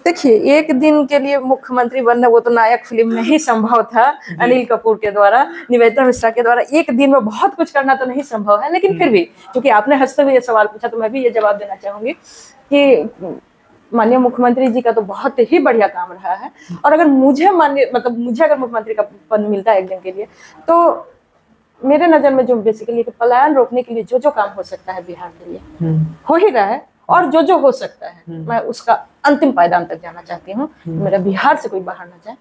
देखिए, एक दिन के लिए मुख्यमंत्री बनना वो तो नायक फिल्म में ही संभव था, अनिल कपूर के द्वारा, निवेदिता मिश्रा के द्वारा। एक दिन में बहुत कुछ करना तो नहीं संभव है, लेकिन फिर भी क्योंकि आपने हंसते हुए ये सवाल पूछा तो मैं भी ये जवाब देना चाहूंगी कि माननीय मुख्यमंत्री जी का तो बहुत ही बढ़िया काम रहा है। और अगर मुझे अगर मुख्यमंत्री का पद मिलता है एक दिन के लिए, तो मेरे नजर में जो बेसिकली पलायन रोकने के लिए जो काम हो सकता है बिहार के लिए हो ही रहा है, और जो हो सकता है मैं उसका अंतिम पायदान तक जाना चाहती हूँ। मेरा बिहार से कोई बाहर ना जाए,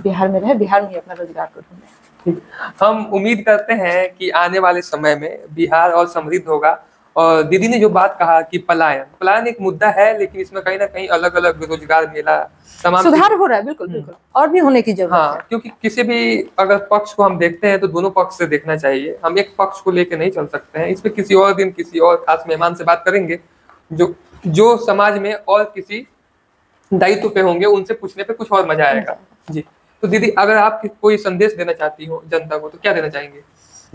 बिहार में रहे, बिहार में ही अपना रोजगार को ढूंढे। हम उम्मीद करते हैं कि आने वाले समय में बिहार और समृद्ध होगा। और दीदी ने जो बात कहा कि पलायन एक मुद्दा है, लेकिन इसमें कहीं ना कहीं अलग अलग रोजगार मेला सुधार हो रहा है। बिल्कुल और भी होने की जरूरत है। क्योंकि किसी भी अगर पक्ष को हम देखते हैं तो दोनों पक्ष से देखना चाहिए। हम एक पक्ष को लेकर नहीं चल सकते हैं। इस पे किसी और दिन किसी और खास मेहमान से बात करेंगे जो समाज में और किसी दायित्व पे होंगे, उनसे पूछने पे कुछ और मजा आएगा। जी, तो दीदी अगर आप कोई संदेश देना चाहती हो जनता को तो क्या देना चाहेंगे?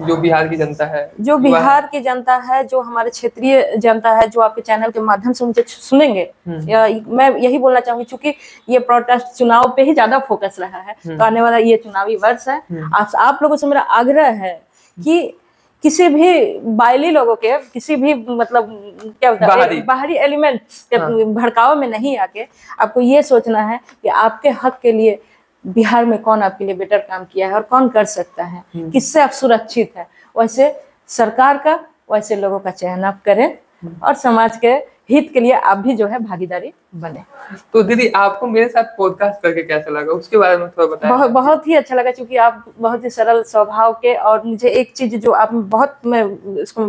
जो बिहार की जनता है, जो बिहार की जनता है, जो हमारे क्षेत्रीय जनता है, जो आपके चैनल के माध्यम से मुझे सुनेंगे, या मैं यही बोलना चाहूंगी, क्योंकि ये प्रोटेस्ट चुनाव पे ही ज्यादा फोकस रहा है, तो आने वाला ये चुनावी वर्ष है, आप लोगों से मेरा आग्रह है कि किसी भी बायली लोगों के, किसी भी मतलब क्या होता है बाहरी एलिमेंट्स के भड़काव में नहीं आके आपको ये सोचना है कि आपके हक के लिए बिहार में कौन आपके लिए बेटर काम किया है और कौन कर सकता है, किससे आप सुरक्षित है, वैसे सरकार का, वैसे लोगों का चयन आप करें और समाज के हित के लिए आप भी जो है भागीदारी बने। तो दीदी आपको मेरे साथ पॉडकास्ट करके कैसा लगा, उसके बारे में थोड़ा बताएं। बहुत ही अच्छा लगा, क्योंकि आप बहुत ही सरल स्वभाव के, और मुझे एक चीज जो आप बहुत, मैं इसको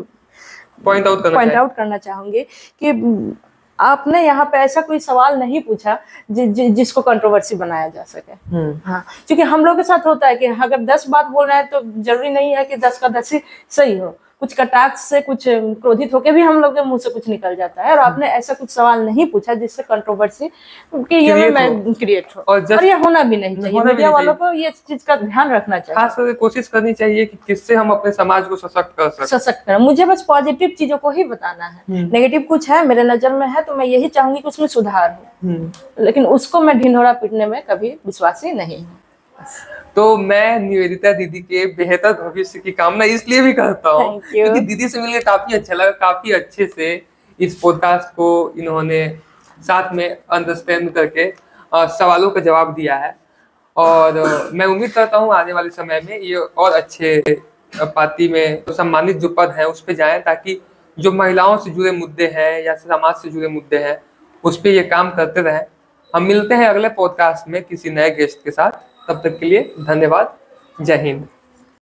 पॉइंट आउट करना चाहूंगी कि आपने यहाँ पे ऐसा कोई सवाल नहीं पूछा जिसको कंट्रोवर्सी बनाया जा सके। हाँ, क्योंकि हम लोग के साथ होता है कि अगर 10 बात बोल रहे हैं तो जरूरी नहीं है कि 10 का 10 ही सही हो, कुछ कटाक्ष से, कुछ क्रोधित होके भी हम लोग के मुंह से कुछ निकल जाता है, और आपने ऐसा कुछ सवाल नहीं पूछा जिससे कंट्रोवर्सी क्रिएट हो, और ये होना भी नहीं चाहिए। मीडिया वालों को ये चीज का ध्यान रखना चाहिए, खास करके कोशिश करनी चाहिए कि किससे हम अपने समाज को सशक्त करें। मुझे बस पॉजिटिव चीजों को ही बताना है, नेगेटिव कुछ है मेरे नजर में है तो मैं यही चाहूंगी कि उसमें सुधार हो, लेकिन उसको मैं ढिंढोरा पीटने में कभी विश्वासी नहीं हूँ। तो मैं निवेदिता दीदी के बेहतर भविष्य की कामना इसलिए भी करता हूँ क्योंकि दीदी से मिलकर काफी अच्छा लगा, काफी अच्छे से इस पॉडकास्ट को इन्होंने साथ में अंडरस्टैंड करके सवालों का जवाब दिया है, और मैं उम्मीद करता हूँ आने वाले समय में ये और अच्छे पार्टी में तो सम्मानित जो पद है उस पर जाए, ताकि जो महिलाओं से जुड़े मुद्दे हैं या समाज से जुड़े मुद्दे हैं उस पर ये काम करते रहें। हम मिलते हैं अगले पॉडकास्ट में किसी नए गेस्ट के साथ, तब तक के लिए धन्यवाद। जय हिंद।